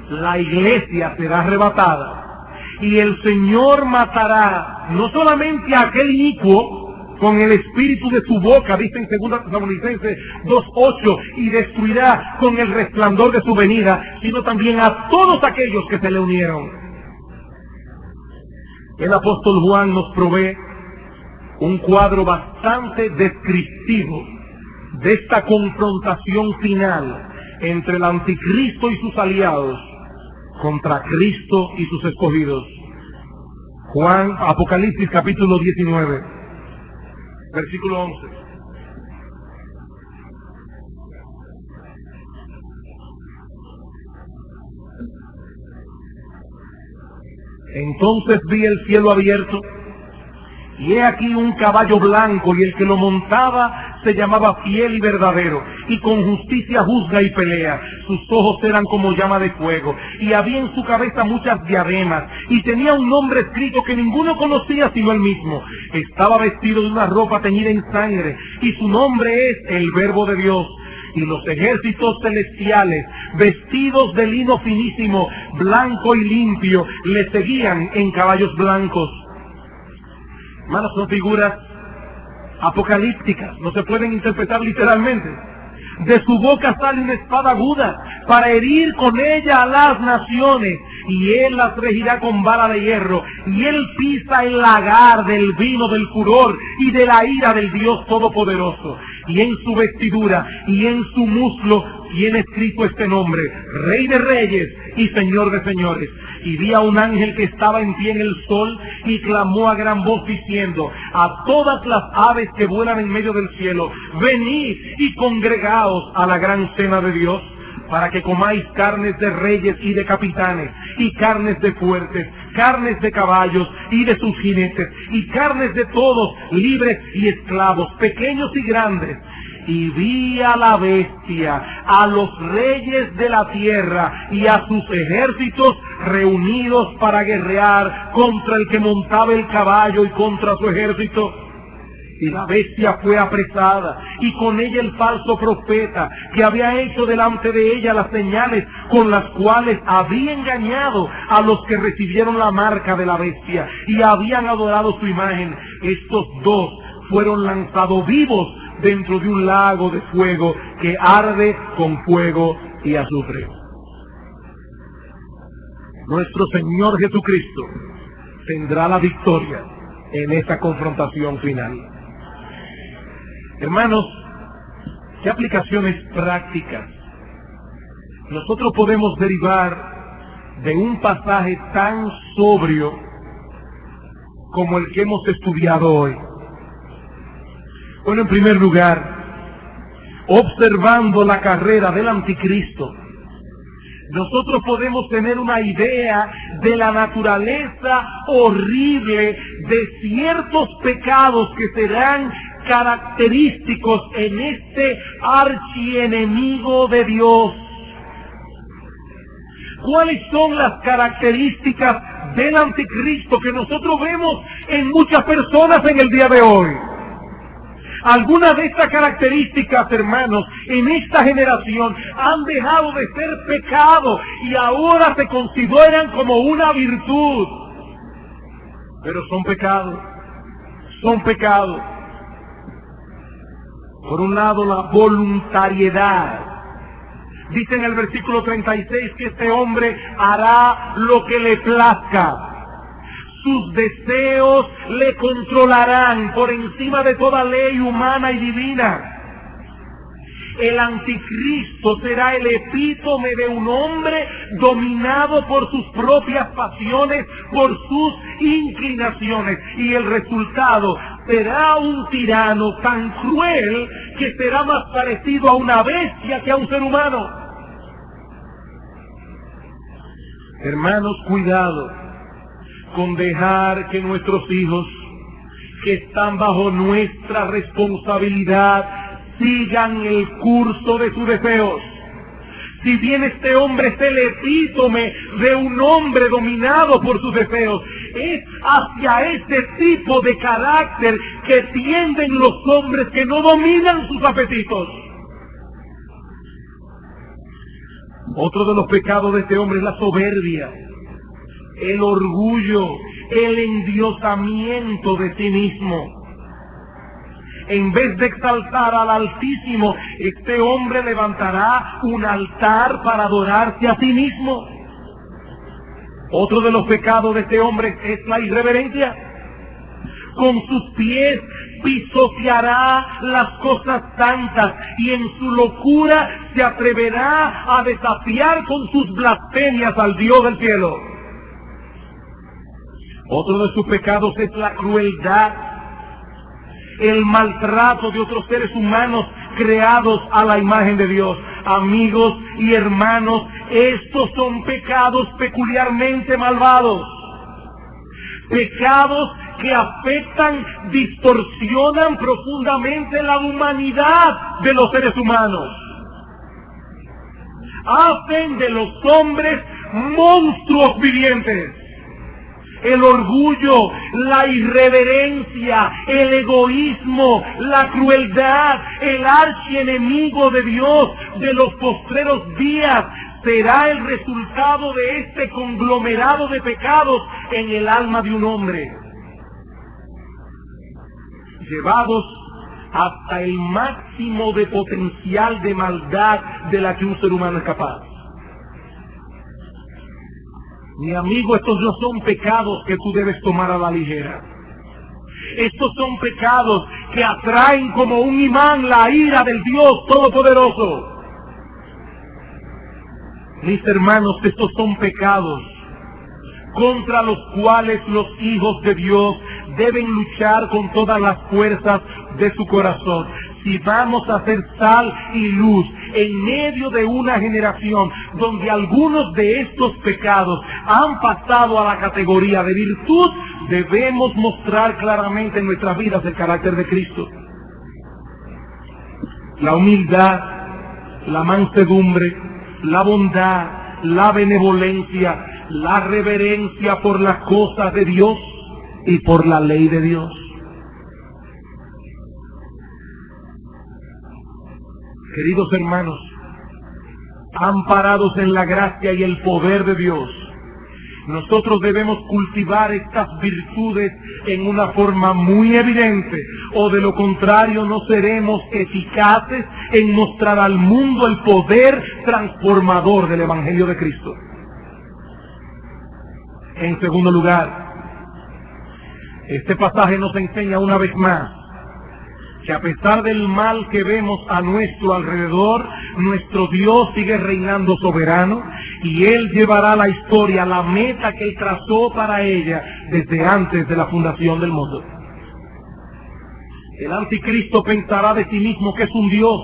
la iglesia será arrebatada y el Señor matará no solamente a aquel inicuo con el espíritu de su boca, dice en 2 Tesalonicenses 2:8, y destruirá con el resplandor de su venida, sino también a todos aquellos que se le unieron. El apóstol Juan nos provee un cuadro bastante descriptivo de esta confrontación final entre el anticristo y sus aliados contra Cristo y sus escogidos. Apocalipsis capítulo 19, versículo 11. Entonces vi el cielo abierto, y he aquí un caballo blanco, y el que lo montaba se llamaba Fiel y Verdadero, y con justicia juzga y pelea. Sus ojos eran como llama de fuego, y había en su cabeza muchas diademas, y tenía un nombre escrito que ninguno conocía sino él mismo. Estaba vestido de una ropa teñida en sangre, y su nombre es el Verbo de Dios. Y los ejércitos celestiales, vestidos de lino finísimo, blanco y limpio, le seguían en caballos blancos. Hermanos, son figuras apocalípticas, no se pueden interpretar literalmente. De su boca sale una espada aguda para herir con ella a las naciones, y él las regirá con vara de hierro, y él pisa el lagar del vino del furor y de la ira del Dios Todopoderoso. Y en su vestidura y en su muslo tiene escrito este nombre: Rey de Reyes y Señor de Señores. Y vi a un ángel que estaba en pie en el sol, y clamó a gran voz diciendo a todas las aves que vuelan en medio del cielo: venid y congregaos a la gran cena de Dios, para que comáis carnes de reyes y de capitanes, y carnes de fuertes, carnes de caballos y de sus jinetes, y carnes de todos, libres y esclavos, pequeños y grandes. Y vi a la bestia, a los reyes de la tierra y a sus ejércitos reunidos para guerrear contra el que montaba el caballo y contra su ejército. Y la bestia fue apresada, y con ella el falso profeta, que había hecho delante de ella las señales con las cuales había engañado a los que recibieron la marca de la bestia y habían adorado su imagen. Estos dos fueron lanzados vivos dentro de un lago de fuego que arde con fuego y azufre. Nuestro Señor Jesucristo tendrá la victoria en esta confrontación final. Hermanos, ¿qué aplicaciones prácticas nosotros podemos derivar de un pasaje tan sobrio como el que hemos estudiado hoy? Bueno, en primer lugar, observando la carrera del anticristo, nosotros podemos tener una idea de la naturaleza horrible de ciertos pecados que serán característicos en este archienemigo de Dios. ¿Cuáles son las características del anticristo que nosotros vemos en muchas personas en el día de hoy? Algunas de estas características, hermanos, en esta generación han dejado de ser pecado y ahora se consideran como una virtud. Pero son pecados, son pecados. Por un lado, la voluntariedad. Dice en el versículo 36 que este hombre hará lo que le plazca. Sus deseos le controlarán por encima de toda ley humana y divina. El anticristo será el epítome de un hombre dominado por sus propias pasiones, por sus inclinaciones. Y el resultado será un tirano tan cruel que será más parecido a una bestia que a un ser humano. Hermanos, cuidado con dejar que nuestros hijos, que están bajo nuestra responsabilidad, sigan el curso de sus deseos. Si bien este hombre es el epítome de un hombre dominado por sus deseos, es hacia ese tipo de carácter que tienden los hombres que no dominan sus apetitos. Otro de los pecados de este hombre es la soberbia, el orgullo, el endiosamiento de sí mismo. En vez de exaltar al Altísimo, este hombre levantará un altar para adorarse a sí mismo. Otro de los pecados de este hombre es la irreverencia. con sus pies pisoteará las cosas santas y en su locura se atreverá a desafiar con sus blasfemias al Dios del cielo. Otro de sus pecados es la crueldad, el maltrato de otros seres humanos creados a la imagen de Dios. Amigos y hermanos, estos son pecados peculiarmente malvados. Pecados que afectan, distorsionan profundamente la humanidad de los seres humanos. Hacen de los hombres monstruos vivientes. El orgullo, la irreverencia, el egoísmo, la crueldad, el archienemigo de Dios de los postreros días será el resultado de este conglomerado de pecados en el alma de un hombre, llevados hasta el máximo de potencial de maldad de la que un ser humano es capaz. Mi amigo, estos no son pecados que tú debes tomar a la ligera. Estos son pecados que atraen como un imán la ira del Dios Todopoderoso. Mis hermanos, estos son pecados contra los cuales los hijos de Dios deben luchar con todas las fuerzas de su corazón. Si vamos a ser sal y luz en medio de una generación donde algunos de estos pecados han pasado a la categoría de virtud, debemos mostrar claramente en nuestras vidas el carácter de Cristo. La humildad, la mansedumbre, la bondad, la benevolencia, la reverencia por las cosas de Dios y por la ley de Dios. Queridos hermanos, amparados en la gracia y el poder de Dios, nosotros debemos cultivar estas virtudes en una forma muy evidente, o de lo contrario no seremos eficaces en mostrar al mundo el poder transformador del Evangelio de Cristo. En segundo lugar, este pasaje nos enseña una vez más que a pesar del mal que vemos a nuestro alrededor, nuestro Dios sigue reinando soberano y Él llevará la historia, la meta que Él trazó para ella desde antes de la fundación del mundo. El anticristo pensará de sí mismo que es un Dios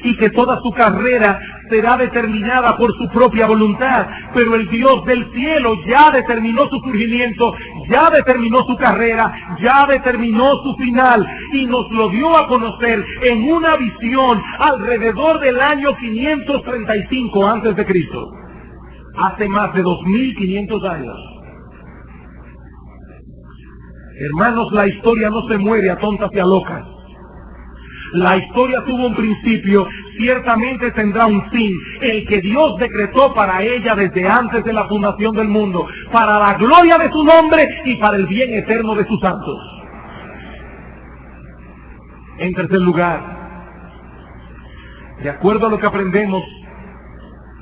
y que toda su carrera será determinada por su propia voluntad, pero el Dios del cielo ya determinó su surgimiento, ya determinó su carrera, ya determinó su final y nos lo dio a conocer en una visión alrededor del año 535 antes de Cristo, hace más de 2500 años. Hermanos, la historia no se muere a tontas y a locas. La historia tuvo un principio, ciertamente tendrá un fin, el que Dios decretó para ella desde antes de la fundación del mundo, para la gloria de su nombre y para el bien eterno de sus santos. En tercer lugar, de acuerdo a lo que aprendemos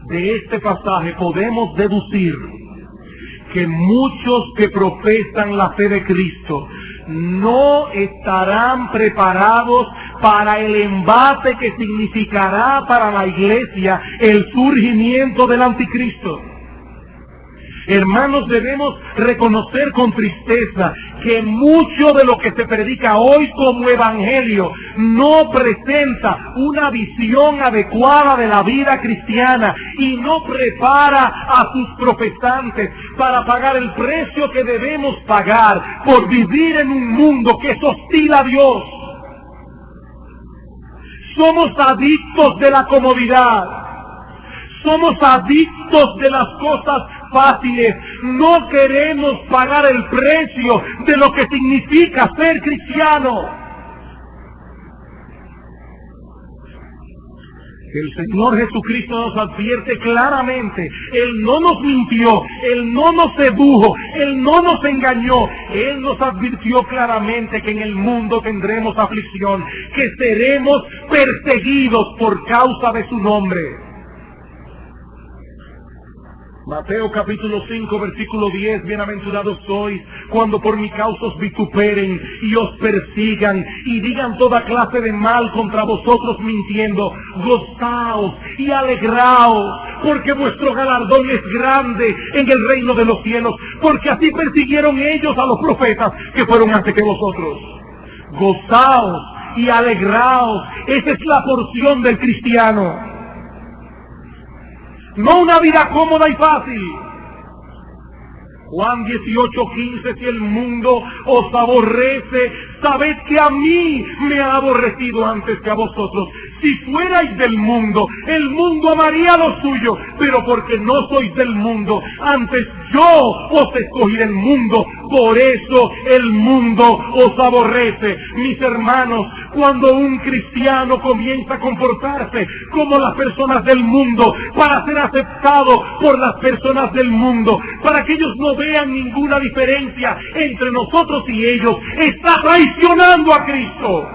de este pasaje, podemos deducir que muchos que profesan la fe de Cristo no estarán preparados para el embate que significará para la iglesia el surgimiento del anticristo. Hermanos, debemos reconocer con tristeza que mucho de lo que se predica hoy como evangelio no presenta una visión adecuada de la vida cristiana y no prepara a sus profesantes para pagar el precio que debemos pagar por vivir en un mundo que es hostil a Dios. Somos adictos de la comodidad. Somos adictos de las cosas fáciles. No queremos pagar el precio de lo que significa ser cristiano. El Señor Jesucristo nos advierte claramente. Él no nos mintió, Él no nos sedujo, Él no nos engañó. Él nos advirtió claramente que en el mundo tendremos aflicción, que seremos perseguidos por causa de su nombre. Mateo capítulo 5, versículo 10, bienaventurados sois cuando por mi causa os vituperen y os persigan y digan toda clase de mal contra vosotros mintiendo. Gozaos y alegraos, porque vuestro galardón es grande en el reino de los cielos, porque así persiguieron ellos a los profetas que fueron antes que vosotros. Gozaos y alegraos, esa es la porción del cristiano. No una vida cómoda y fácil. Juan 18:15, si el mundo os aborrece, sabed que a mí me ha aborrecido antes que a vosotros. Si fuerais del mundo, el mundo amaría lo suyo, pero porque no sois del mundo, antes yo os escogí del mundo, por eso el mundo os aborrece. Mis hermanos, cuando un cristiano comienza a comportarse como las personas del mundo, para ser aceptado por las personas del mundo, para que ellos no vean ninguna diferencia entre nosotros y ellos, está traicionando a Cristo.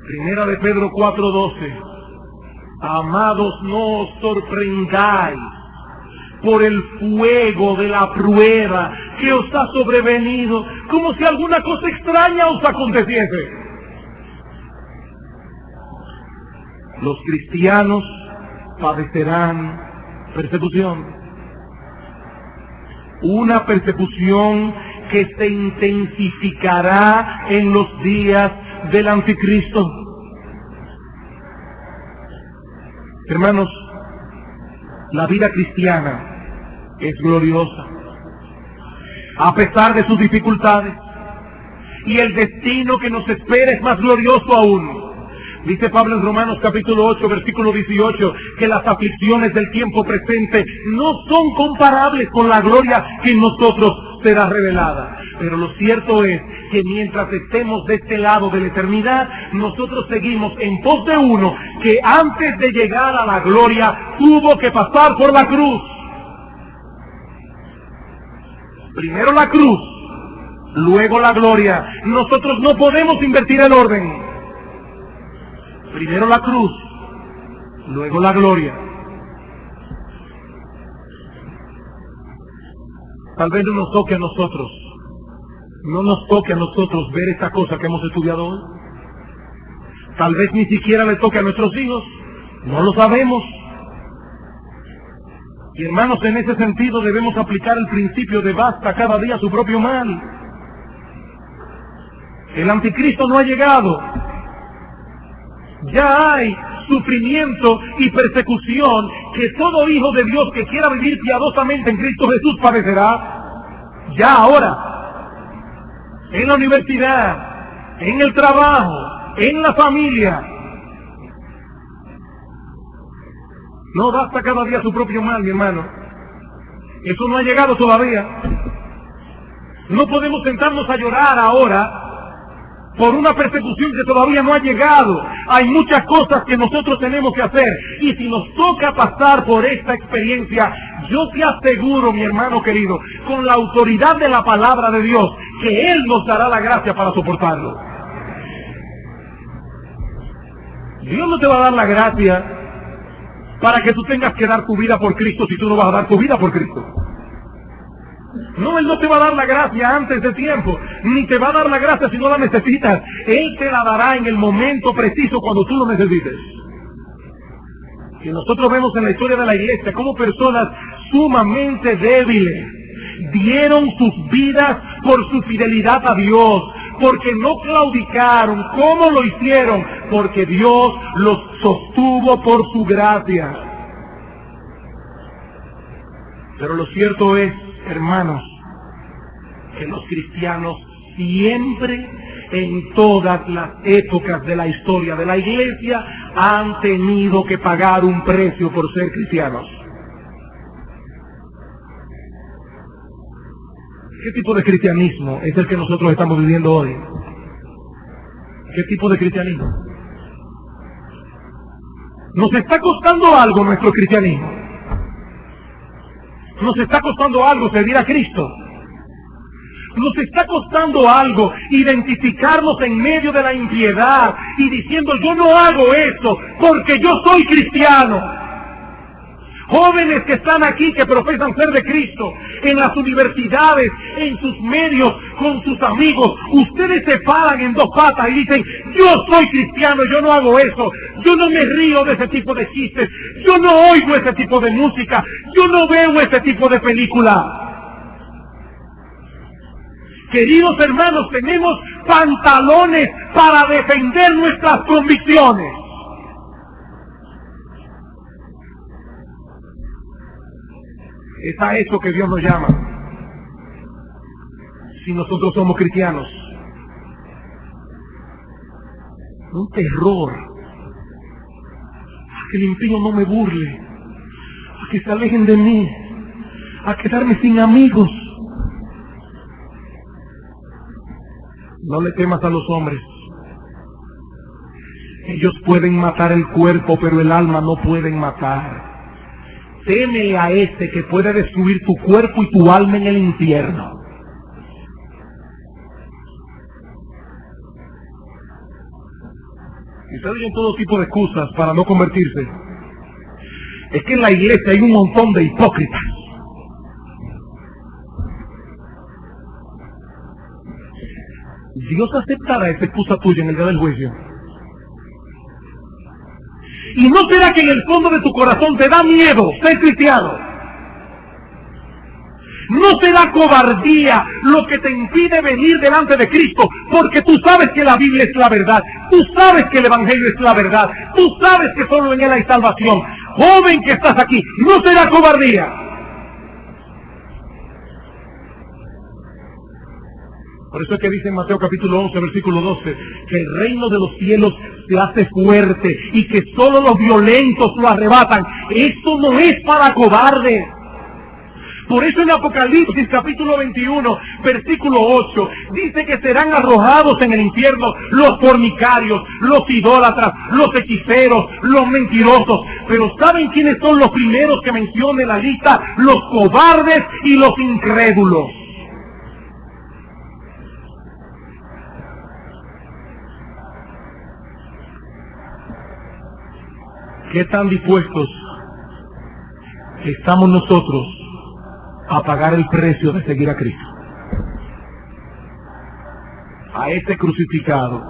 Primera de Pedro 4:12. Amados, no os sorprendáis por el fuego de la prueba que os ha sobrevenido, como si alguna cosa extraña os aconteciese. Los cristianos padecerán persecución. Una persecución que se intensificará en los días del anticristo. Hermanos, la vida cristiana es gloriosa, a pesar de sus dificultades, y el destino que nos espera es más glorioso aún. Dice Pablo en Romanos capítulo 8, versículo 18, que las aflicciones del tiempo presente no son comparables con la gloria que en nosotros será revelada. Pero lo cierto es que mientras estemos de este lado de la eternidad, nosotros seguimos en pos de uno que antes de llegar a la gloria tuvo que pasar por la cruz. Primero la cruz, luego la gloria. Nosotros no podemos invertir el orden. Primero la cruz, luego la gloria. Tal vez no nos toque a nosotros. No nos toque a nosotros ver esta cosa que hemos estudiado hoy. Tal vez ni siquiera le toque a nuestros hijos. No lo sabemos. Y hermanos, en ese sentido debemos aplicar el principio de basta cada día su propio mal. El anticristo no ha llegado. Ya hay sufrimiento y persecución que todo hijo de Dios que quiera vivir piadosamente en Cristo Jesús padecerá. Ya ahora. En la universidad, en el trabajo, en la familia. No basta cada día su propio mal, mi hermano. Eso no ha llegado todavía. No podemos sentarnos a llorar ahora por una persecución que todavía no ha llegado. Hay muchas cosas que nosotros tenemos que hacer. Y si nos toca pasar por esta experiencia, yo te aseguro, mi hermano querido, con la autoridad de la palabra de Dios, que Él nos dará la gracia para soportarlo. Dios no te va a dar la gracia para que tú tengas que dar tu vida por Cristo si tú no vas a dar tu vida por Cristo. No, Él no te va a dar la gracia antes de tiempo, ni te va a dar la gracia si no la necesitas. Él te la dará en el momento preciso cuando tú lo necesites. Y nosotros vemos en la historia de la iglesia cómo personas sumamente débiles dieron sus vidas por su fidelidad a Dios, porque no claudicaron. ¿Cómo lo hicieron? Porque Dios los sostuvo por su gracia. Pero lo cierto es, hermanos, que los cristianos siempre, en todas las épocas de la historia de la iglesia, han tenido que pagar un precio por ser cristianos. ¿Qué tipo de cristianismo es el que nosotros estamos viviendo hoy? ¿Qué tipo de cristianismo? Nos está costando algo nuestro cristianismo. Nos está costando algo servir a Cristo. Nos está costando algo identificarnos en medio de la impiedad y diciendo yo no hago esto porque yo soy cristiano. Jóvenes que están aquí, que profesan ser de Cristo, en las universidades, en sus medios, con sus amigos, ustedes se paran en dos patas y dicen, yo soy cristiano, yo no hago eso, yo no me río de ese tipo de chistes, yo no oigo ese tipo de música, yo no veo ese tipo de película. Queridos hermanos, tenemos pantalones para defender nuestras convicciones. Es a eso que Dios nos llama. Si nosotros somos cristianos. Un terror. A que el impío no me burle. A que se alejen de mí. A quedarme sin amigos. No le temas a los hombres. Ellos pueden matar el cuerpo, pero el alma no pueden matar. Témele a este que puede destruir tu cuerpo y tu alma en el infierno. Y se oyen todo tipo de excusas para no convertirse. Es que en la iglesia hay un montón de hipócritas. Dios aceptará esa excusa tuya en el día del juicio. ¿Y no será que en el fondo de tu corazón te da miedo ser cristiano? ¿No será cobardía lo que te impide venir delante de Cristo? Porque tú sabes que la Biblia es la verdad. Tú sabes que el Evangelio es la verdad. Tú sabes que solo en Él hay salvación. Joven que estás aquí, ¿no será cobardía? Por eso es que dice en Mateo capítulo 11, versículo 12, que el reino de los cielos se hace fuerte y que solo los violentos lo arrebatan. Esto no es para cobardes. Por eso en Apocalipsis capítulo 21, versículo 8, dice que serán arrojados en el infierno los fornicarios, los idólatras, los hechiceros, los mentirosos. Pero ¿saben quiénes son los primeros que menciona en la lista? Los cobardes y los incrédulos. ¿Qué tan dispuestos estamos nosotros a pagar el precio de seguir a Cristo? A este crucificado.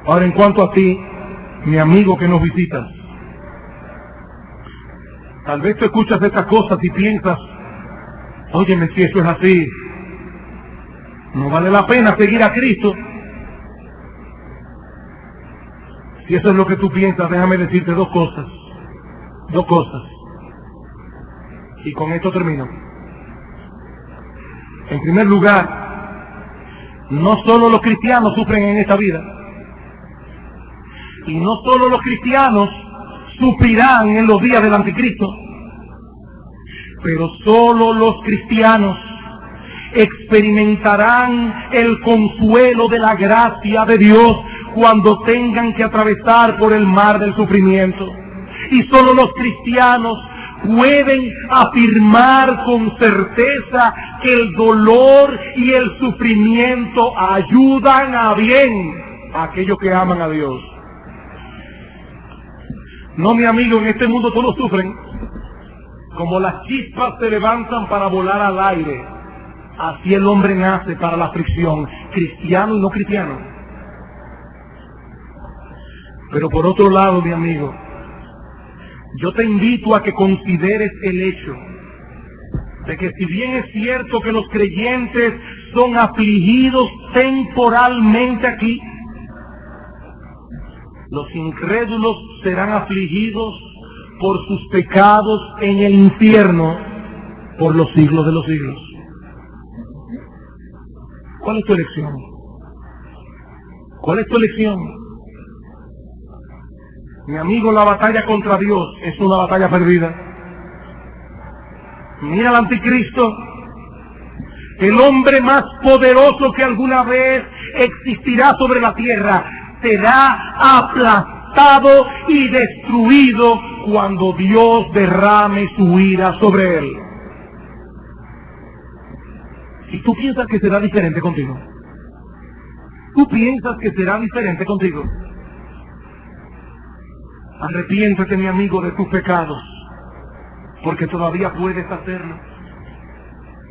Ahora, en cuanto a ti, mi amigo que nos visita, tal vez tú escuchas estas cosas y piensas, óyeme, si eso es así, no vale la pena seguir a Cristo. Si eso es lo que tú piensas, déjame decirte dos cosas. Dos cosas. Y con esto termino. En primer lugar, no solo los cristianos sufren en esta vida. Y no solo los cristianos sufrirán en los días del anticristo. Pero solo los cristianos experimentarán el consuelo de la gracia de Dios cuando tengan que atravesar por el mar del sufrimiento. Y solo los cristianos pueden afirmar con certeza que el dolor y el sufrimiento ayudan a bien a aquellos que aman a Dios. No, mi amigo, en este mundo todos sufren. Como las chispas se levantan para volar al aire, así el hombre nace para la aflicción, cristiano y no cristiano. Pero por otro lado, mi amigo, yo te invito a que consideres el hecho de que si bien es cierto que los creyentes son afligidos temporalmente aquí, los incrédulos serán afligidos por sus pecados en el infierno por los siglos de los siglos. ¿Cuál es tu elección? ¿Cuál es tu elección? Mi amigo, la batalla contra Dios es una batalla perdida. Mira al anticristo, el hombre más poderoso que alguna vez existirá sobre la tierra, será aplastado y destruido cuando Dios derrame su ira sobre él. Y tú piensas que será diferente contigo. Tú piensas que será diferente contigo. Arrepiéntete, mi amigo, de tus pecados, porque todavía puedes hacerlo.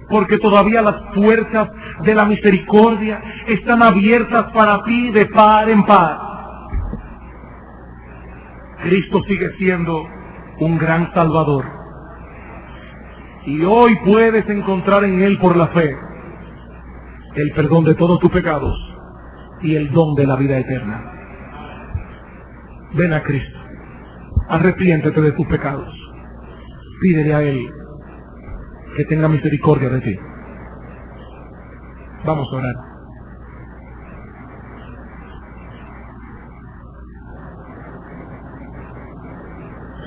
Porque todavía las puertas de la misericordia están abiertas para ti de par en par. Cristo sigue siendo un gran Salvador. Y hoy puedes encontrar en Él por la fe el perdón de todos tus pecados y el don de la vida eterna. Ven a Cristo. Arrepiéntete de tus pecados. Pídele a Él que tenga misericordia de ti. Vamos a orar.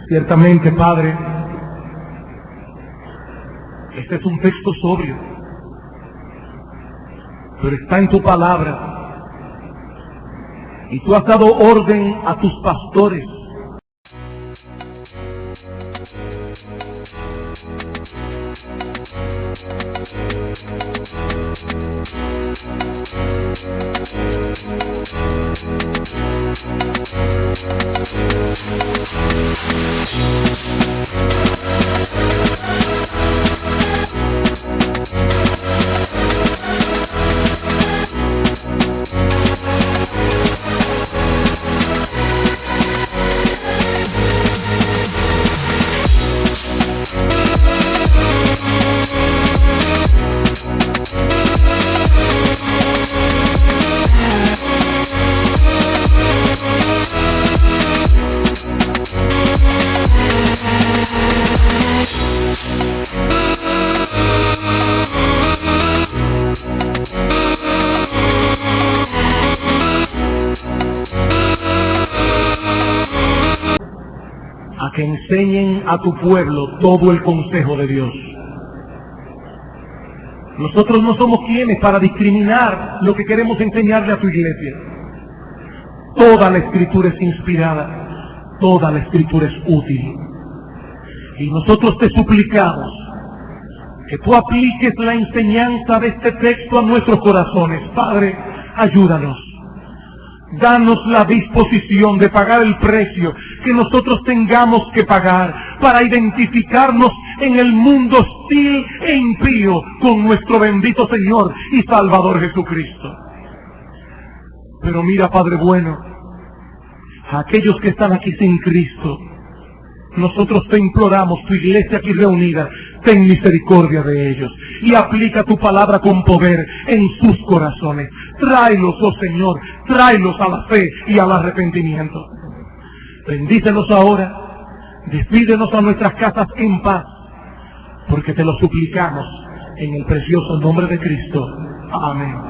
Ciertamente, Padre, este es un texto sobrio, pero está en tu palabra. Y tú has dado orden a tus pastores a que enseñen a tu pueblo todo el consejo de Dios. Nosotros no somos quienes para discriminar lo que queremos enseñarle a tu iglesia. Toda la Escritura es inspirada, toda la Escritura es útil. Y nosotros te suplicamos que tú apliques la enseñanza de este texto a nuestros corazones. Padre, ayúdanos. Danos la disposición de pagar el precio que nosotros tengamos que pagar para identificarnos en el mundo hostil e impío con nuestro bendito Señor y Salvador Jesucristo. Pero mira, Padre bueno, a aquellos que están aquí sin Cristo, nosotros te imploramos, tu iglesia aquí reunida, ten misericordia de ellos y aplica tu palabra con poder en sus corazones. Tráelos, oh Señor, tráelos a la fe y al arrepentimiento. Bendícenos ahora, despídenos a nuestras casas en paz, porque te lo suplicamos en el precioso nombre de Cristo. Amén.